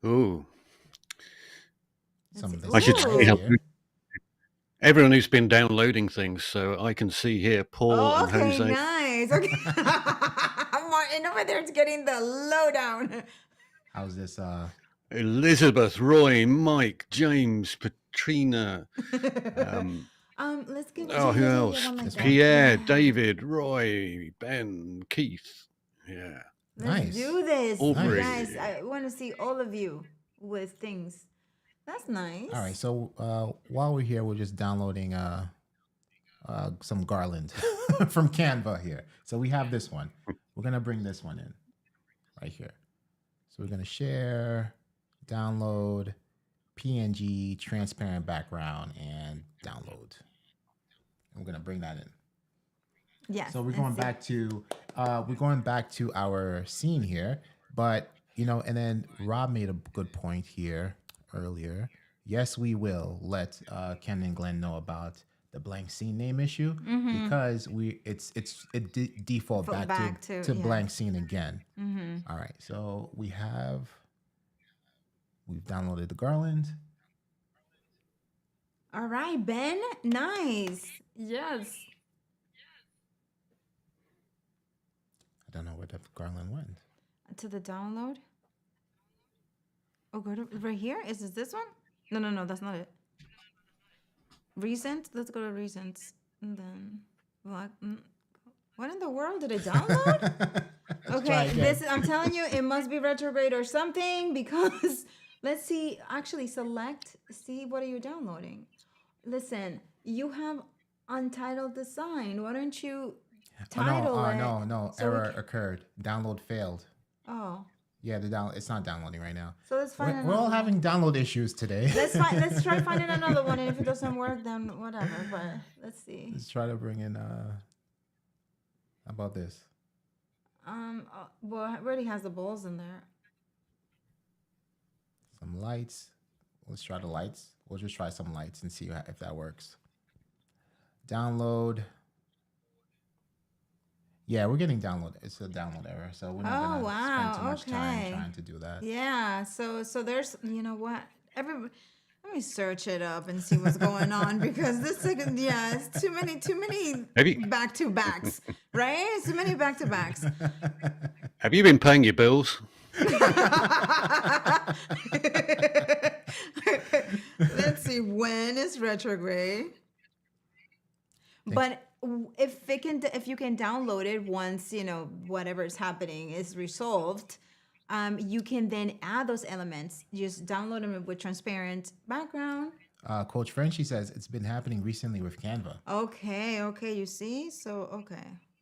Ooh. Some of this I should say everyone who's been downloading things. So I can see here Paul Oh, and okay, Jose. nice. Okay. Martin over there is getting the lowdown. How's this? Elizabeth, Roy, Mike, James, Patrina. Let's give Oh, who else? one like that. Pierre, Yeah. David, Roy, Ben, Keith. Yeah. Let's do this. Aubrey. You guys, I want to see all of you with things. That's nice. All right. So while we're here, we're just downloading some garland from Canva here. So we have this one. We're gonna bring this one in right here. So we're gonna share, download, PNG, transparent background, and download. I'm gonna bring that in. Yes. So we're going back to our scene here, but and then Rob made a good point here earlier. Yes, we will let Ken and Glenn know about the blank scene name issue because it default back to blank scene again. All right, so we've downloaded the garland. All right, Ben, nice. Yes. I don't know where the garland went. To the download. Oh, go to right here. Is this one? No, that's not it. Recent. Let's go to recent. And then what in the world did it download? Okay, I'm telling you, it must be retrograde or something because let's see. Actually, see what are you downloading? Listen, you have untitled design. Why don't you title it? No, so error occurred. Download failed. Oh. Yeah, it's not downloading right now. So let's find we're all having download issues today. Let's try finding another one, and if it doesn't work, then whatever. But let's see. Let's try to bring in. How about this? Well, it already has the balls in there. Some lights. Let's try the lights. We'll just try some lights and see if that works. Download. Yeah, we're getting download. It's a download error, so we're not gonna spend too much time trying to do that. Yeah. So there's what let me search it up and see what's going on because it's too many back to backs, right? Too many back to backs. Have you been paying your bills? Let's see, when is retrograde? But if you can download it once whatever is happening is resolved, you can then add those elements. Just download them with transparent background. Coach Frenchie says it's been happening recently with Canva. Okay, you see. So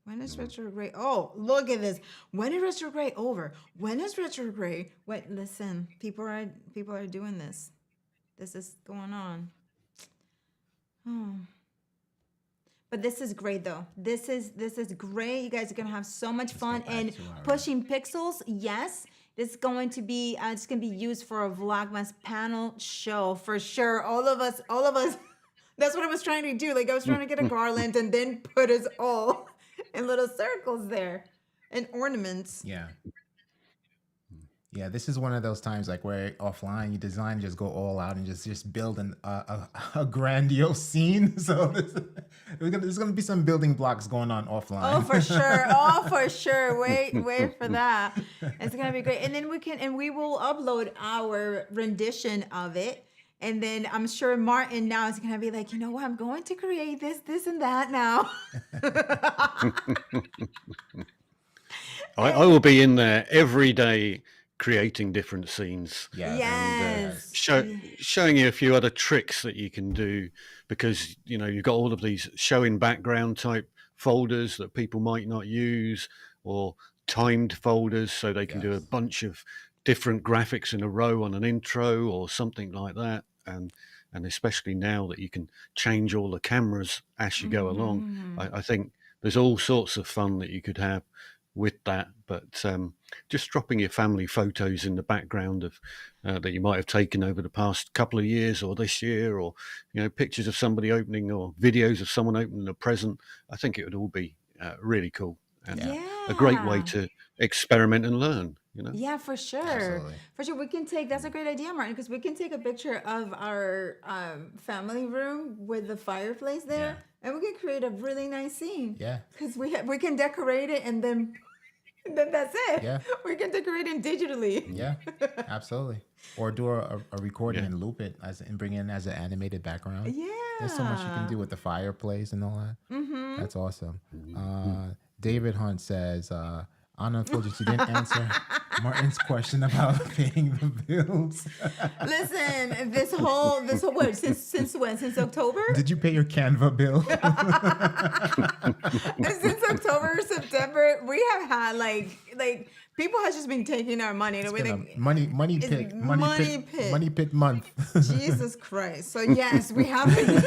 when is retrograde? Oh, look at this. When is retrograde over? When is retrograde? Wait, listen. People are doing this. This is going on. Oh. But this is great though. This is great. You guys are gonna have so much fun and pushing pixels. Yes, this is going to be it's gonna be used for a Vlogmas panel show for sure. All of us. That's what I was trying to do. Like I was trying to get a garland and then put us all in little circles there and ornaments. Yeah, this is one of those times like where offline you design, just go all out and just build a grandiose scene. So there's gonna be some building blocks going on offline. Oh, for sure. Wait for that. It's gonna be great. And then we will upload our rendition of it. And then I'm sure Martin now is gonna be like, what, I'm going to create this and that now. I will be in there every day creating different scenes. Yes. And showing you a few other tricks that you can do because you've got all of these show in background type folders that people might not use or timed folders so they can do a bunch of different graphics in a row on an intro or something like that. And especially now that you can change all the cameras as you go along, I think there's all sorts of fun that you could have with that. But just dropping your family photos in the background of that you might have taken over the past couple of years or this year, or pictures of somebody opening or videos of someone opening a present, I think it would all be really cool and a great way to experiment and learn. you know? Yeah, for sure. Absolutely. For sure. We can take, that's a great idea, Martin, because we can take a picture of our family room with the fireplace there, and we can create a really nice scene. Yeah. Because we can decorate it, and then that's it. Yeah. We can decorate it digitally. Yeah, absolutely. Or do a recording Yeah. and loop it and bring it in as an animated background. Yeah. There's so much you can do with the fireplace and all that. Mm-hmm. That's awesome. David Hunt says, Anna told you she didn't answer Martin's question about paying the bills. Listen, this whole what, since when? Since October? Did you pay your Canva bill? Since October or September, we have had like people has just been taking our money. It's We been think a money pit month. Jesus Christ. So yes, we have been.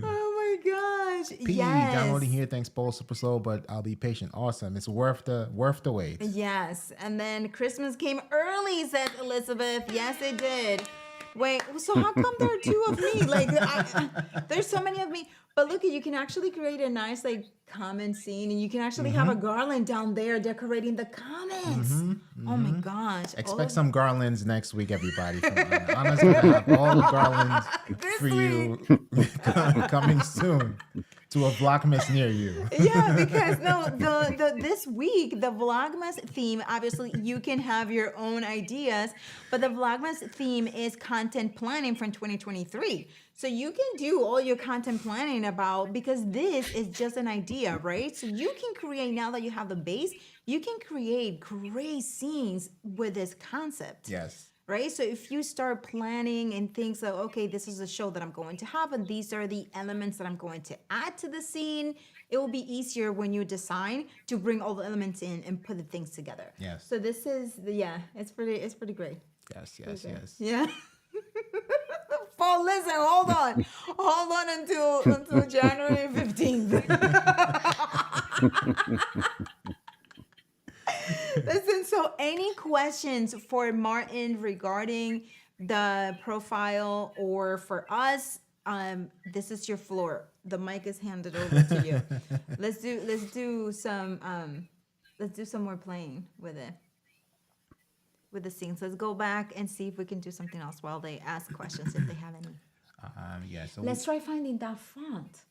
Oh my gosh. P, downloading here. Thanks, Paul. Super slow, but I'll be patient. Awesome. It's worth the wait. Yes. And then Christmas came early, said Elizabeth. Yes, it did. Wait, so how come there are two of me? Like, there's so many of me. But look, you can actually create a nice, like, comment scene, and you can actually have a garland down there decorating the comments. Oh my gosh! Expect some garlands next week, everybody. From Anna. Anna's gonna have all the garlands for you coming soon to a Vlogmas near you. Yeah, because no, the this week the Vlogmas theme. Obviously, you can have your own ideas, but the Vlogmas theme is content planning from 2023. So you can do all your content planning about, because this is just an idea, right? So you can create, now that you have the base, you can create great scenes with this concept. Yes. Right? So if you start planning and things like, okay, this is a show that I'm going to have, and these are the elements that I'm going to add to the scene, it will be easier when you design to bring all the elements in and put the things together. Yes. So this is, it's pretty great. Yes. Yeah. Paul, listen, hold on until January 15th. Listen, so any questions for Martin regarding the profile or for us? This is your floor. The mic is handed over to you. Let's do some more playing with it. With the scenes. Let's go back and see if we can do something else while they ask questions if they have any. Yeah. So Let's try finding that font.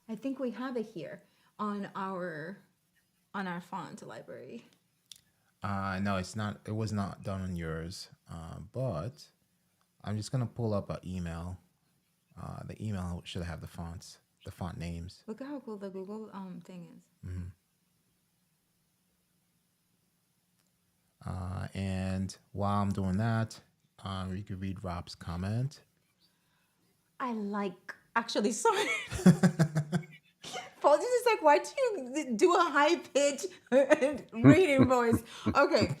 I think we have it here on our font library. No, it's not. It was not done on yours. But I'm just gonna pull up an email. The email should have the fonts, the font names. Look at how cool the Google thing is. And while I'm doing that, you can read Rob's comment. Actually, sorry. Paul just like, why do you do a high pitch reading voice? Okay.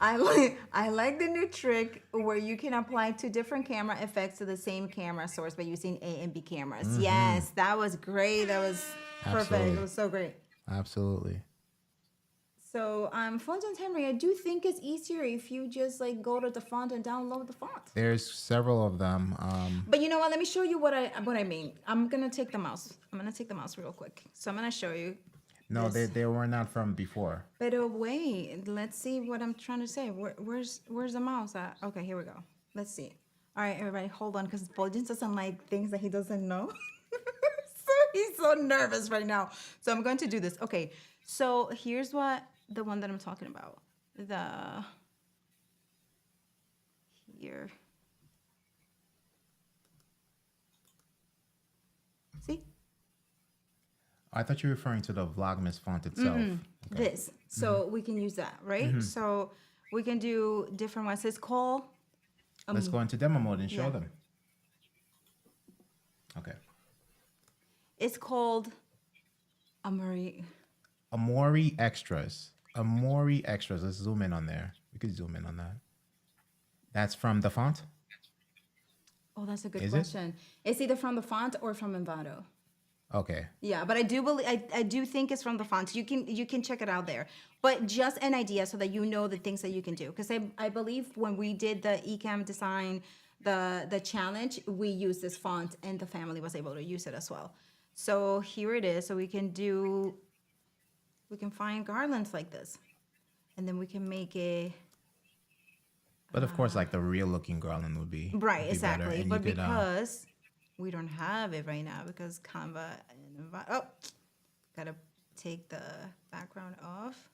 I like the new trick where you can apply two different camera effects to the same camera source by using A and B cameras. Yes, that was great. That was perfect. Absolutely. It was so great. Absolutely. So, Fuljens Henry, I do think it's easier if you just like go to the font and download the font. There's several of them. But you know what? Let me show you what I mean. I'm gonna take the mouse. Real quick. So I'm gonna show you. No, they were not from before. But wait, let's see what I'm trying to say. Where's the mouse at? Okay, here we go. Let's see. All right, everybody, hold on, because Fuljens doesn't like things that he doesn't know. So he's so nervous right now. So I'm going to do this. Okay, so here's the one that I'm talking about. Here. See? I thought you were referring to the Vlogmas font itself. Okay. This. So we can use that, right? So we can do different ones. It's called... Let's go into demo mode and show them. Okay. It's called Amori Extras. Amori Extras. Let's zoom in on there. We could zoom in on that. That's from the font? Oh, that's a good Is question. It's either from the font or from Envato. Okay. Yeah, but I do believe I do think it's from the font. You can check it out there. But just an idea so that you know the things that you can do. Because I believe when we did the Ecamm design, the challenge, we used this font and the family was able to use it as well. So here it is. So we can do we can find garlands like this. And then we can make a... But of course, like the real looking garland would be Right, would be exactly. better. And But you could, because we don't have it right now, because Canva... gotta take the background off.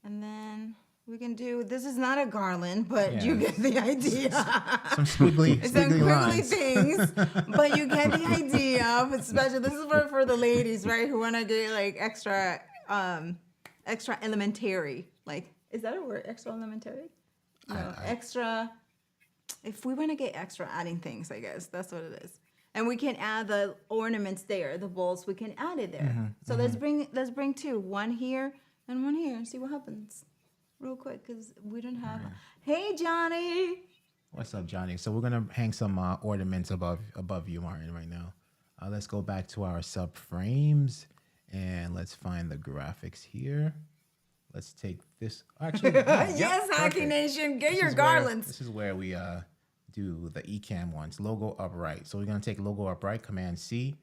And then we can do... This is not a garland, but you get the idea. Some squiggly lines. things, but you get the idea. Especially, this is for the ladies, right, who want to get like extra elementary. Like, is that a word? Extra elementary? No, extra. If we want to get extra adding things, I guess that's what it is. And we can add the ornaments there, the balls. We can add it there. So let's bring two, one here and one here, and see what happens, real quick, because we don't have. Hey, Johnny. What's up, Johnny? So we're gonna hang some ornaments above you, Martin, right now. Let's go back to our subframes and let's find the graphics here. Let's take this. Actually, yes, Hockey Nation, get your garlands. This is where we do the Ecamm ones. Logo upright. So we're gonna take logo upright, Command C,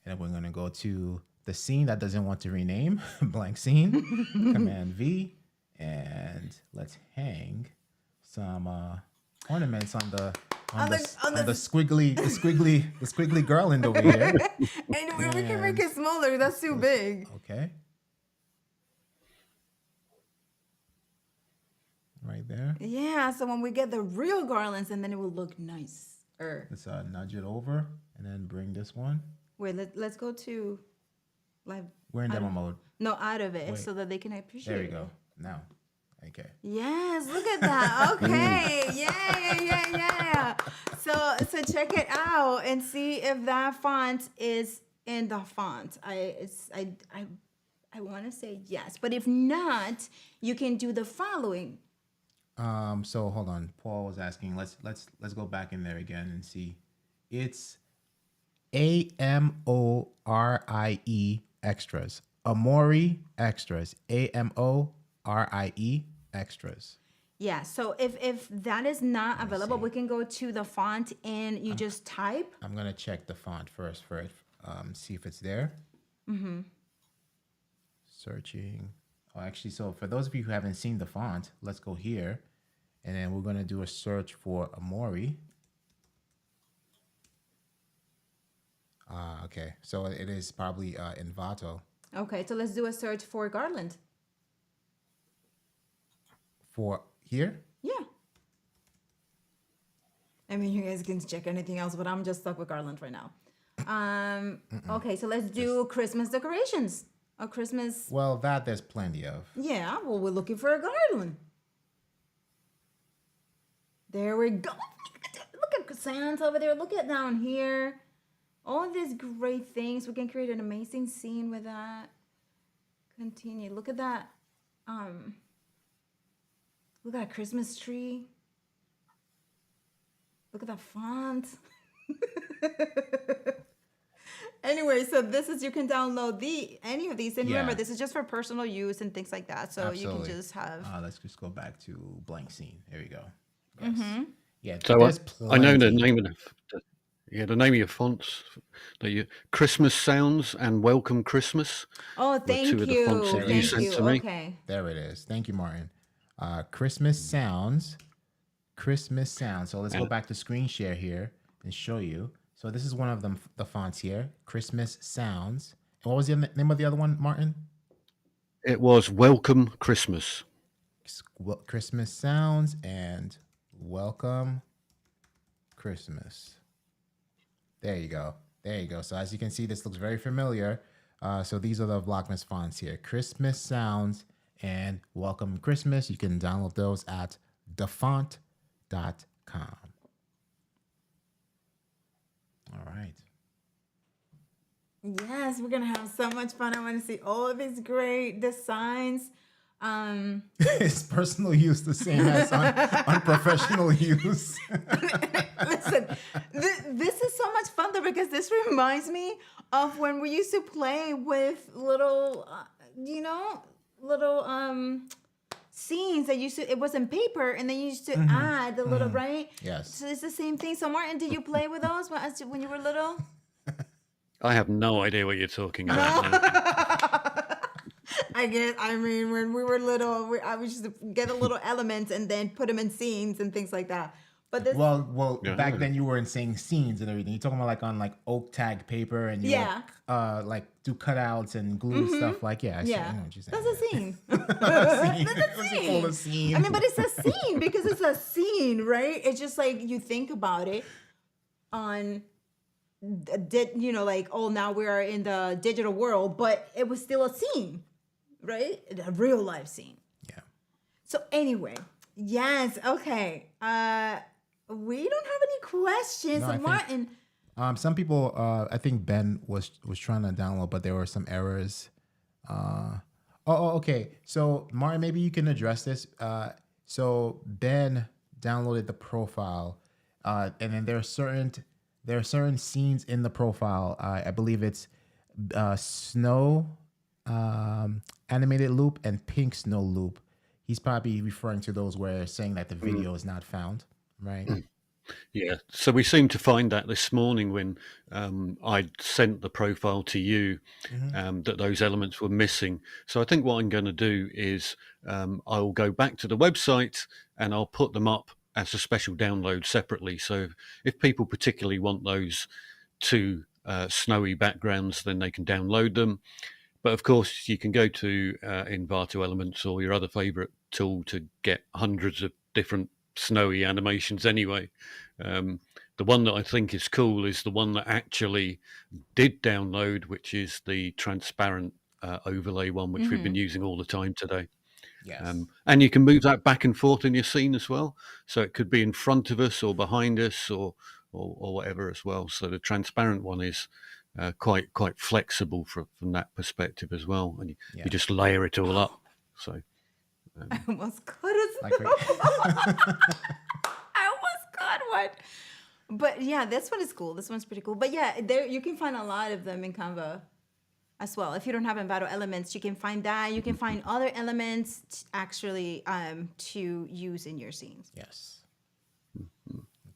and we're gonna go to the scene that doesn't want to rename, blank scene, Command V, and let's hang some ornaments on the squiggly garland over here. And we can make it smaller. That's too big. Okay. Right there. Yeah, so when we get the real garlands, and then it will look nice. Let's nudge it over and then bring this one. Wait, let's go to live. We're in demo mode. No, out of it, so that they can appreciate it. There we go. Now. Okay. Yes, look at that. Okay. yeah. So check it out and see if that font is in the font. I want to say yes, but if not, you can do the following. So hold on. Paul was asking. Let's go back in there again and see. It's AMORIE extras. Amori extras. AMORIE extras. Yeah. So if that is not available, we can go to the font and you just type. I'm gonna check the font first for it. See if it's there. Searching. Oh, actually, so for those of you who haven't seen the font, let's go here. And then we're going to do a search for Amori. Okay. So it is probably Envato. Okay, so let's do a search for garland. For here? Yeah. I mean, you guys can check anything else, but I'm just stuck with garland right now. Okay, so let's do Christmas decorations. A Christmas. Well, that there's plenty of. Yeah, well, we're looking for a garland. There we go. Look at Sands over there. Look at down here. All these great things. We can create an amazing scene with that. Continue. Look at that. Look at that Christmas tree. Look at that font. Anyway, so this is, you can download any of these, and remember, this is just for personal use and things like that. So you can just have. Let's just go back to blank scene. There we go. Yes. Yeah. So I know the name of the name of your fonts. Christmas Sounds and Welcome Christmas. Oh, thank you. Two of the fonts that you sent to me. Okay. There it is. Thank you, Martin. Christmas Sounds. So let's go back to screen share here and show you. So this is one of them, the fonts here. Christmas Sounds. And what was the name of the other one, Martin? It was Welcome Christmas. Christmas Sounds and Welcome Christmas. There you go. So as you can see, this looks very familiar. So these are the Vlogmas fonts here. Christmas Sounds and Welcome Christmas. You can download those at thefont.com. All right. Yes, we're going to have so much fun. I want to see all of these great designs. It's personal use, the same as unprofessional use. Listen, this is so much fun though, because this reminds me of when we used to play with little, scenes that it was in paper, and then you used to add the little, right? Yes. So it's the same thing. So Martin, did you play with those when you were little? I have no idea what you're talking about. I guess. I mean, when we were little, I would just get the little elements and then put them in scenes and things like that. But this, Well, Yeah. back then you weren't saying scenes and everything. You're talking about like on like oak tag paper and you Yeah. would, like do cutouts and glue stuff. Like I see, I know what you're saying. that's a scene. That's a scene. Called a scene. I mean, but it's a scene because it's a scene, right? It's just like you think about it on, like, oh, now we are in the digital world, but it was still a scene, right? A real life scene. Yeah. So anyway, yes, okay. We don't have any questions. No, So I think- Martin. Some people, I think Ben was trying to download, but there were some errors. Okay. So Martin, maybe you can address this. So Ben downloaded the profile, and then there are certain scenes in the profile. I believe it's snow, animated loop, and pink snow loop. He's probably referring to those where saying that the video is not found, right? Yeah, so we seemed to find that this morning when I'd sent the profile to you, that those elements were missing. So I think what I'm going to do is I'll go back to the website and I'll put them up as a special download separately. So if people particularly want those two snowy backgrounds, then they can download them. But of course, you can go to Envato Elements or your other favorite tool to get hundreds of different snowy animations anyway. The one that I think is cool is the one that actually did download, which is the transparent overlay one, which we've been using all the time today. Yes. And you can move that back and forth in your scene as well. So it could be in front of us or behind us or whatever as well. So the transparent one is quite flexible from that perspective as well. And you just layer it all up. So I almost cut it. Like I almost cut one. But yeah, this one is cool. This one's pretty cool. But yeah, there you can find a lot of them in Canva as well. If you don't have Envato Elements, you can find that. You can find other elements actually to use in your scenes. Yes.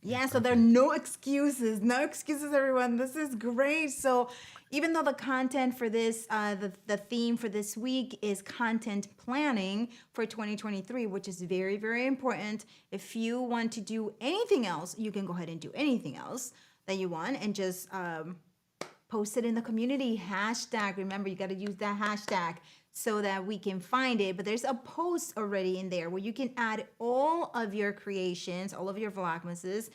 Yeah, so there are no excuses. No excuses, everyone. This is great. So even though the content for this, the theme for this week is content planning for 2023, which is very, very important. If you want to do anything else, you can go ahead and do anything else that you want and just post it in the community. Hashtag. Remember, you got to use that hashtag so that we can find it. But there's a post already in there where you can add all of your creations, all of your Vlogmases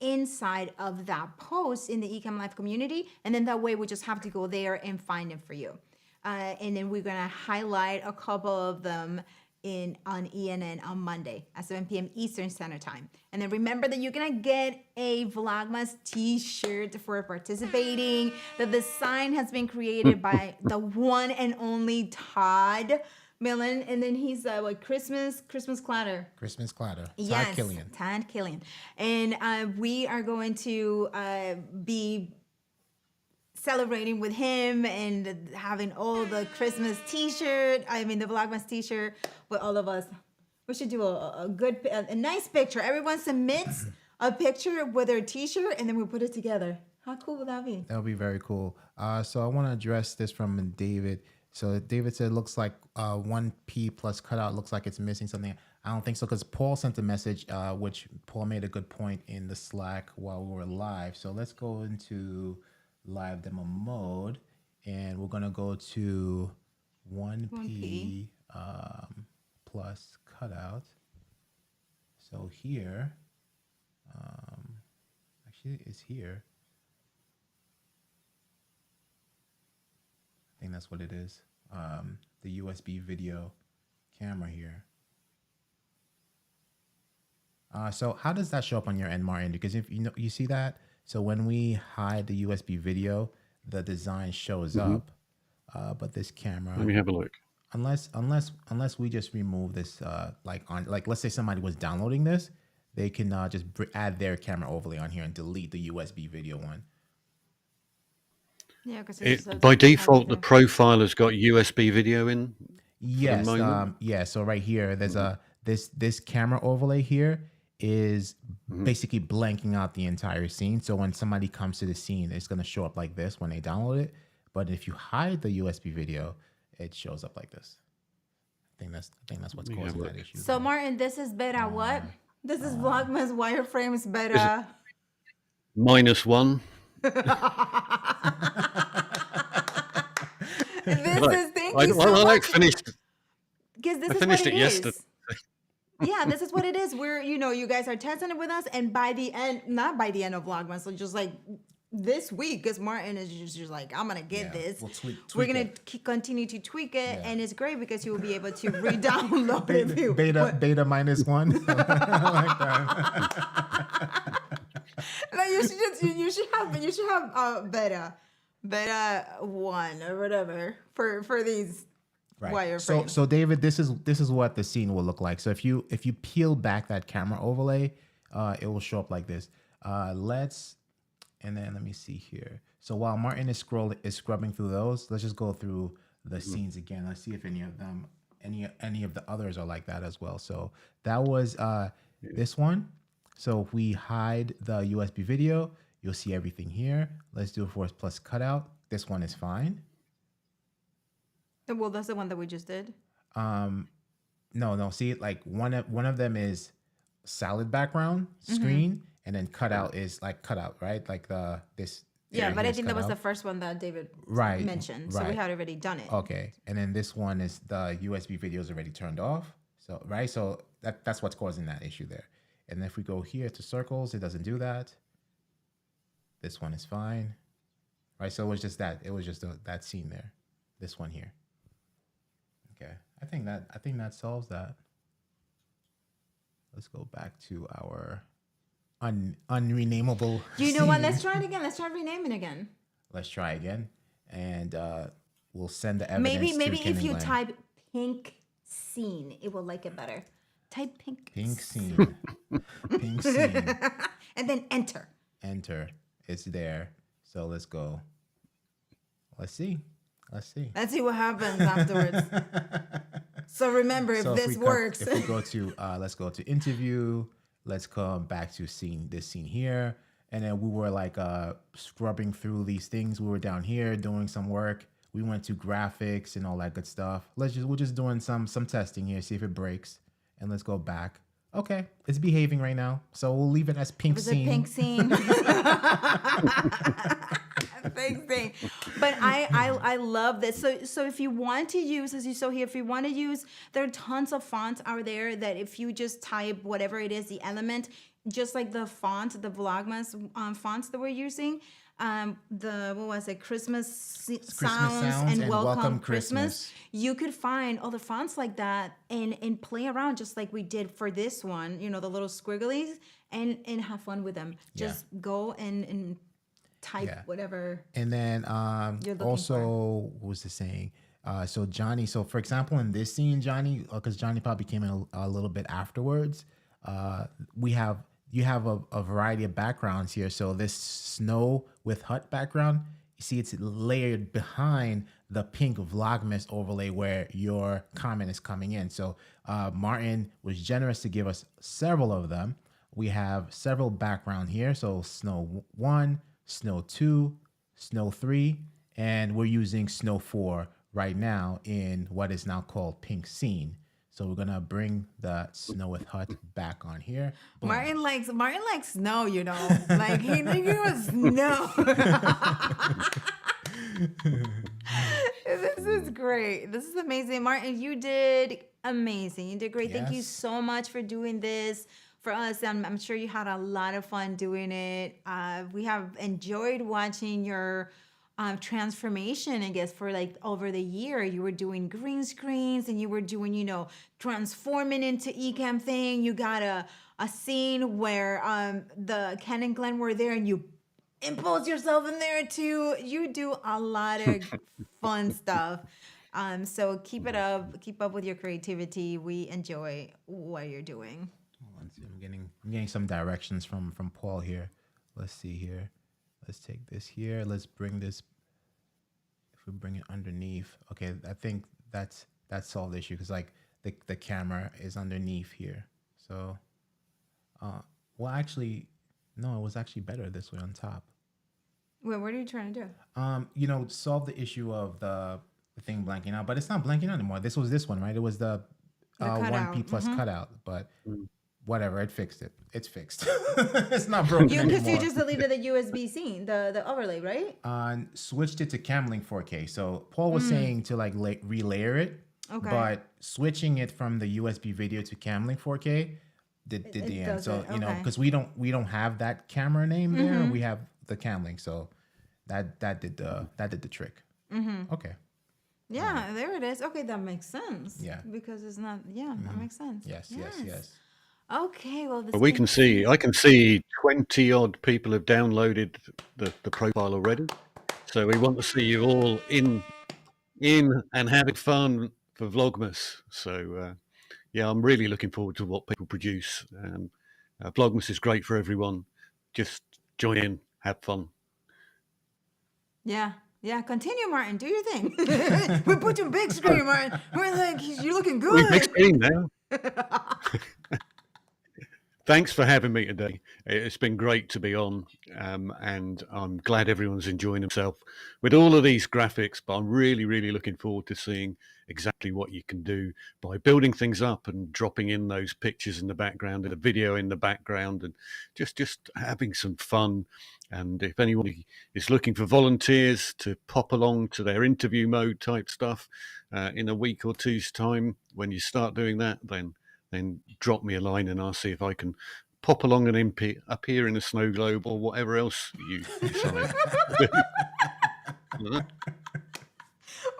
inside of that post in the Ecamm Live community. And then that way we just have to go there and find them for you. And then we're going to highlight a couple of them on ENN on Monday at 7 p.m. Eastern Standard Time. And then remember that you're going to get a Vlogmas t-shirt for participating. The design has been created by the one and only Todd Millen. And then he's like Christmas Clatter. Christmas Clatter. Yes, Todd Killian. Todd Killian. And we are going to be celebrating with him and having all the Christmas t-shirt. I mean, the Vlogmas t-shirt with all of us. We should do a nice picture. Everyone submits a picture with their t-shirt and then we put it together. How cool would that be? That would be very cool. So I want to address this from David. So David said, looks like 1P plus cutout looks like it's missing something. I don't think so because Paul sent a message, which Paul made a good point in the Slack while we were live. So let's go into live demo mode and we're going to go to 1P plus cutout. So here, actually it's here. I think that's what it is. The USB video camera here. So how does that show up on your end, Martin? Because if you see that, so when we hide the USB video, the design shows up. But this camera, let me have a look. Unless we just remove this, like let's say somebody was downloading this, they can just add their camera overlay on here and delete the USB video one. Yeah, because By default, the profile has got USB video in. Yes. Yeah. So right here, there's this camera overlay here is basically blanking out the entire scene. So when somebody comes to the scene, it's going to show up like this when they download it. But if you hide the USB video, it shows up like this. I think that's what's causing that issue. So Martin, this is beta what? This is Vlogmas wireframes beta. -1. I finished. Because this I is finished what it yesterday. Yeah, this is what it is. We're, you guys are testing it with us, and by the end, not by the end of Vlogmas, so just like this week, because Martin is just like, I'm gonna get this. We'll tweak We're gonna continue to tweak it, and it's great because you will be able to re-download it. If you beta -1. Like that. No, you should have beta 1 or whatever for these wireframes. So David, this is what the scene will look like. So if you peel back that camera overlay, it will show up like this. And then let me see here. So while Martin is scrubbing through those, let's just go through the scenes again. Let's see if any of the others are like that as well. So that was this one. So if we hide the USB video, you'll see everything here. Let's do a force plus cutout. This one is fine. Well, that's the one that we just did. No. See, like one of them is solid background screen, and then cutout is like cutout, right? Like this. Yeah, but I think that was the first one that David mentioned. So we had already done it. Okay, and then this one is the USB video is already turned off. So so that's what's causing that issue there. And if we go here to circles, it doesn't do that. This one is fine, right? So it was just that. It was just that scene there. This one here. Okay, I think that solves that. Let's go back to our unrenamable. You know what? Let's try it again. Let's try renaming again. Let's try again, and we'll send the evidence. Maybe to if you type pink scene, it will like it better. Type pink scene. Pink scene. And then enter. Enter. It's there. So let's go. Let's see. Let's see what happens afterwards. So remember, if this works. If we go to, let's go to interview. Let's come back to this scene here. And then we were like scrubbing through these things. We were down here doing some work. We went to graphics and all that good stuff. We're just doing some testing here, see if it breaks. And let's go back. Okay, it's behaving right now. So we'll leave it as pink scene. Pink scene. Pink scene. But I love this. So if you want to use, as you saw here, if you want to use, there are tons of fonts out there that if you just type whatever it is, the element, just like the font, the Vlogmas fonts that we're using, Christmas sounds and welcome Christmas. You could find other fonts like that and play around just like we did for this one, the little squigglies, and have fun with them. Just go and type whatever. And then also, what was the saying? So Johnny, so for example, in this scene, Johnny, because Johnny probably came in a little bit afterwards, you have a variety of backgrounds here. So this snow with hut background, you see it's layered behind the pink Vlogmas overlay where your comment is coming in. So Martin was generous to give us several of them. We have several background here. So snow 1, snow 2, snow 3, and we're using snow 4 right now in what is now called pink scene. So we're gonna bring the snow with hut back on here. Boom. Martin likes snow, like he was snow. This is great. This is amazing, Martin. You did amazing. You did great. Yes. Thank you so much for doing this for us. I'm sure you had a lot of fun doing it. We have enjoyed watching your transformation, I guess, for like over the year. You were doing green screens and you were doing, transforming into Ecamm thing. You got a scene where the Ken and Glenn were there and you impose yourself in there too. You do a lot of fun stuff. So keep it up. Keep up with your creativity. We enjoy what you're doing. I'm getting some directions from Paul here. Let's see here. Let's take this here. Let's bring this. If we bring it underneath, okay. I think that's solved the issue because like the camera is underneath here. So, well, actually, no, it was actually better this way on top. Wait, what are you trying to do? Solve the issue of the thing blanking out, but it's not blanking out anymore. This was this one, right? It was the one P cutout. plus cutout, but Mm. whatever, it fixed it. It's fixed. It's not broken Because you anymore. just deleted the USB-C, the overlay, right? Switched it to Camlink 4K. So Paul was saying to like relayer it, Okay. but switching it from the USB video to Camlink 4K did the end. does So it, you know, okay. because we don't have that camera name there. We have the Camlink, so that did the trick. Okay. Yeah, there it is. Okay, that makes sense. Yeah. Because it's not, yeah, that makes sense. Yes. Okay, well, this But I can see 20 odd people have downloaded the profile already. So we want to see you all in and having fun for Vlogmas. So yeah, I'm really looking forward to what people produce. Vlogmas is great for everyone. Just join in, have fun. Yeah, continue, Martin. Do your thing. We put you big screen, Martin. We're like, you're looking We're big good. screen now. Thanks for having me today. It's been great to be on, and I'm glad everyone's enjoying themselves with all of these graphics, but I'm really, really looking forward to seeing exactly what you can do by building things up and dropping in those pictures in the background and a video in the background and just having some fun. And if anyone is looking for volunteers to pop along to their interview mode type stuff in a week or two's time, when you start doing that, then drop me a line and I'll see if I can pop along and appear in a snow globe or whatever else you decide.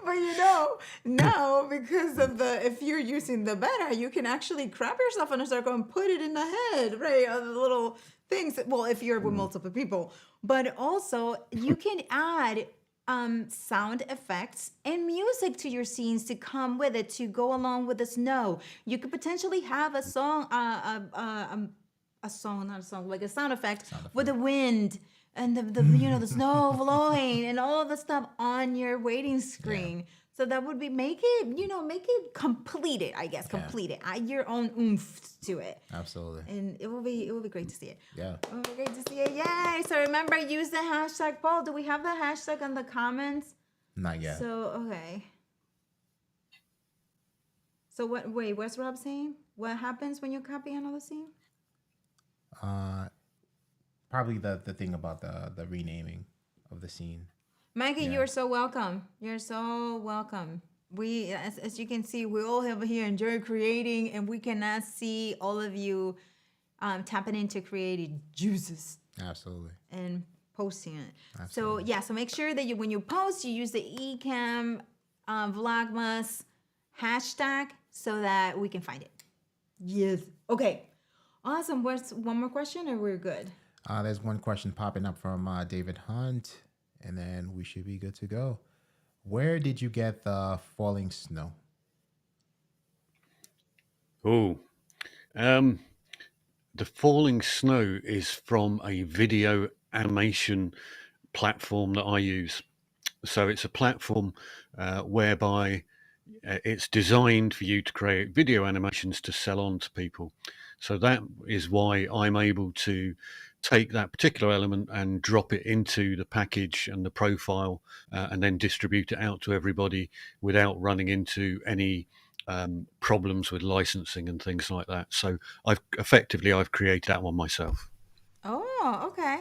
But you know, now because of if you're using the beta, you can actually crop yourself in a circle and put it in the head, right? Of the little things. Well, if you're with multiple people, but also you can add sound effects and music to your scenes to come with it to go along with the snow. You could potentially have a song, like a sound effect with the wind and the the snow blowing and all the stuff on your waiting screen. So that would make it completed, I guess, completed. Add your own oomph to it. Absolutely. And it will be great to see it. Yeah. It will be great to see it. Yay! So remember, use the hashtag. Paul, do we have the hashtag on the comments? Not yet. So okay. So what's Rob saying? What happens when you copy another scene? Probably the thing about the renaming of the scene. Mikey, you're so welcome. You're so welcome. We, as you can see, we all have here enjoy creating, and we cannot see all of you tapping into creative juices Absolutely. and posting it. Absolutely. So yeah, so make sure that when you post, you use the Ecamm Vlogmas hashtag so that we can find it. Yes. Okay. Awesome. What's one more question, or we're good? There's one question popping up from David Hunt, and then we should be good to go. Where did you get the falling snow? Oh, the falling snow is from a video animation platform that I use. So it's a platform whereby it's designed for you to create video animations to sell on to people. So that is why I'm able to take that particular element and drop it into the package and the profile and then distribute it out to everybody without running into any problems with licensing and things like that. So I've created that one myself. Oh, okay.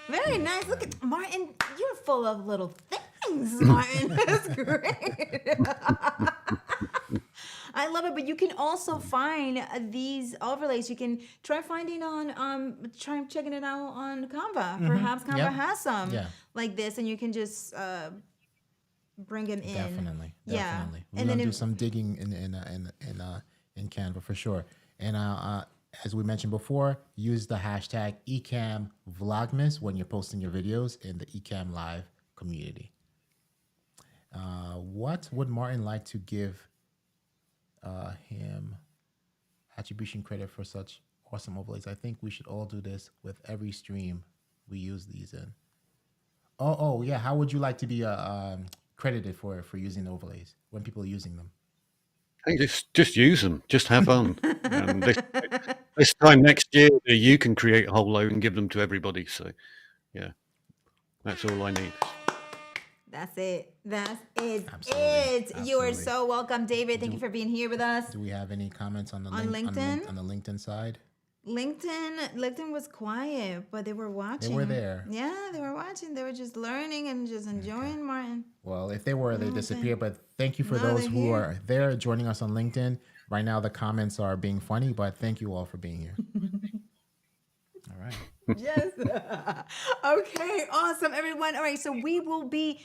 Very nice. Look at Martin. You're full of little things, Martin. That's great. I love it. But you can also find these overlays. You can try finding try checking it out on Canva. Perhaps Canva has some like this, and you can just bring them in. Definitely. Yeah. We're gonna do some digging in Canva for sure. And as we mentioned before, use the hashtag Ecamm Vlogmas when you're posting your videos in the Ecamm Live community. What would Martin like to give him attribution credit for such awesome overlays? I think we should all do this with every stream we use these in. Oh yeah. How would you like to be credited for using overlays when people are using them? Hey, just use them. Just have fun. And this time next year, you can create a whole load and give them to everybody. So, yeah, that's all I need. That's it. That's it. Absolutely. You are Absolutely. so welcome, David. Thank you for being here with us. Do we have any comments on the On LinkedIn? on the LinkedIn side? LinkedIn was quiet, but they were watching. They were there. Yeah, they were watching. They were just learning and just enjoying Martin. Well, if they were, they disappeared. But thank you for No, those they're who here. are there joining us on LinkedIn. Right now, the comments are being funny, but thank you all for being here. All right. Yes. Okay, awesome, everyone. All right, so we will be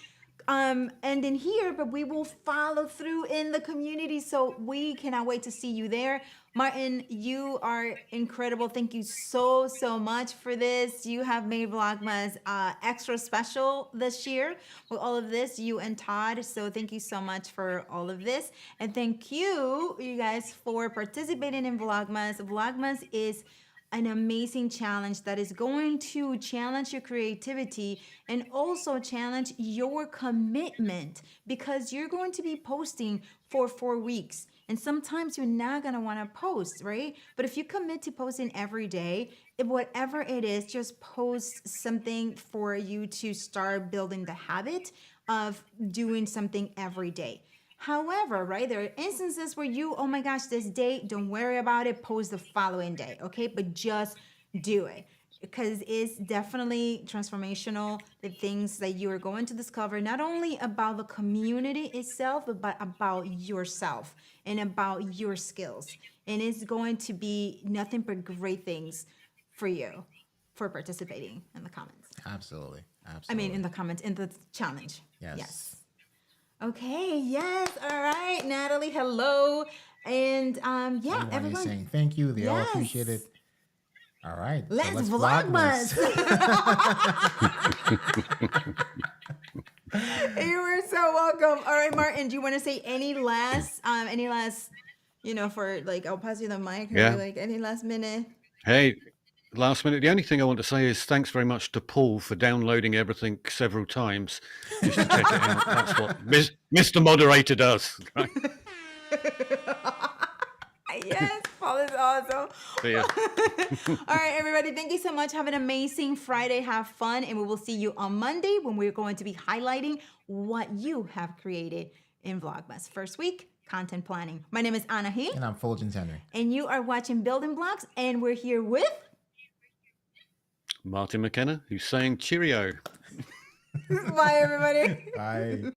ending here, but we will follow through in the community. So we cannot wait to see you there. Martin, you are incredible. Thank you so much for this. You have made Vlogmas extra special this year with all of this, you and Todd. So thank you so much for all of this. And thank you guys, for participating in Vlogmas. Vlogmas is an amazing challenge that is going to challenge your creativity and also challenge your commitment, because you're going to be posting for 4 weeks. And sometimes you're not going to want to post, right? But if you commit to posting every day, whatever it is, just post something for you to start building the habit of doing something every day. However, right, there are instances where you, oh my gosh, this day, don't worry about it, post the following day, okay? But just do it, because it's definitely transformational, the things that you are going to discover, not only about the community itself, but about yourself and about your skills. And it's going to be nothing but great things for you for participating in the comments. Absolutely. I mean, in the comments, in the challenge. Yes. Okay, yes, all right, Natalie, hello. And yeah, Everyone is everyone. saying thank you. They all Yes. appreciate it. All right. so Let's Vlogmas. You were so welcome. All right, Martin, do you want to say any last, for like, I'll pass you the mic. Yeah. Like any last minute? Hey, last minute. The only thing I want to say is thanks very much to Paul for downloading everything several times just to check it out. That's what Mr. Moderator does. Right? Yes, Paul is awesome. See ya. All right, everybody, thank you so much. Have an amazing Friday. Have fun, and we will see you on Monday when we're going to be highlighting what you have created in Vlogmas. First week, content planning. My name is Anna He. And I'm Fuljens Henry. And you are watching Building Blocks, and we're here with Martin McKenna, who's saying cheerio. Bye, everybody. Bye.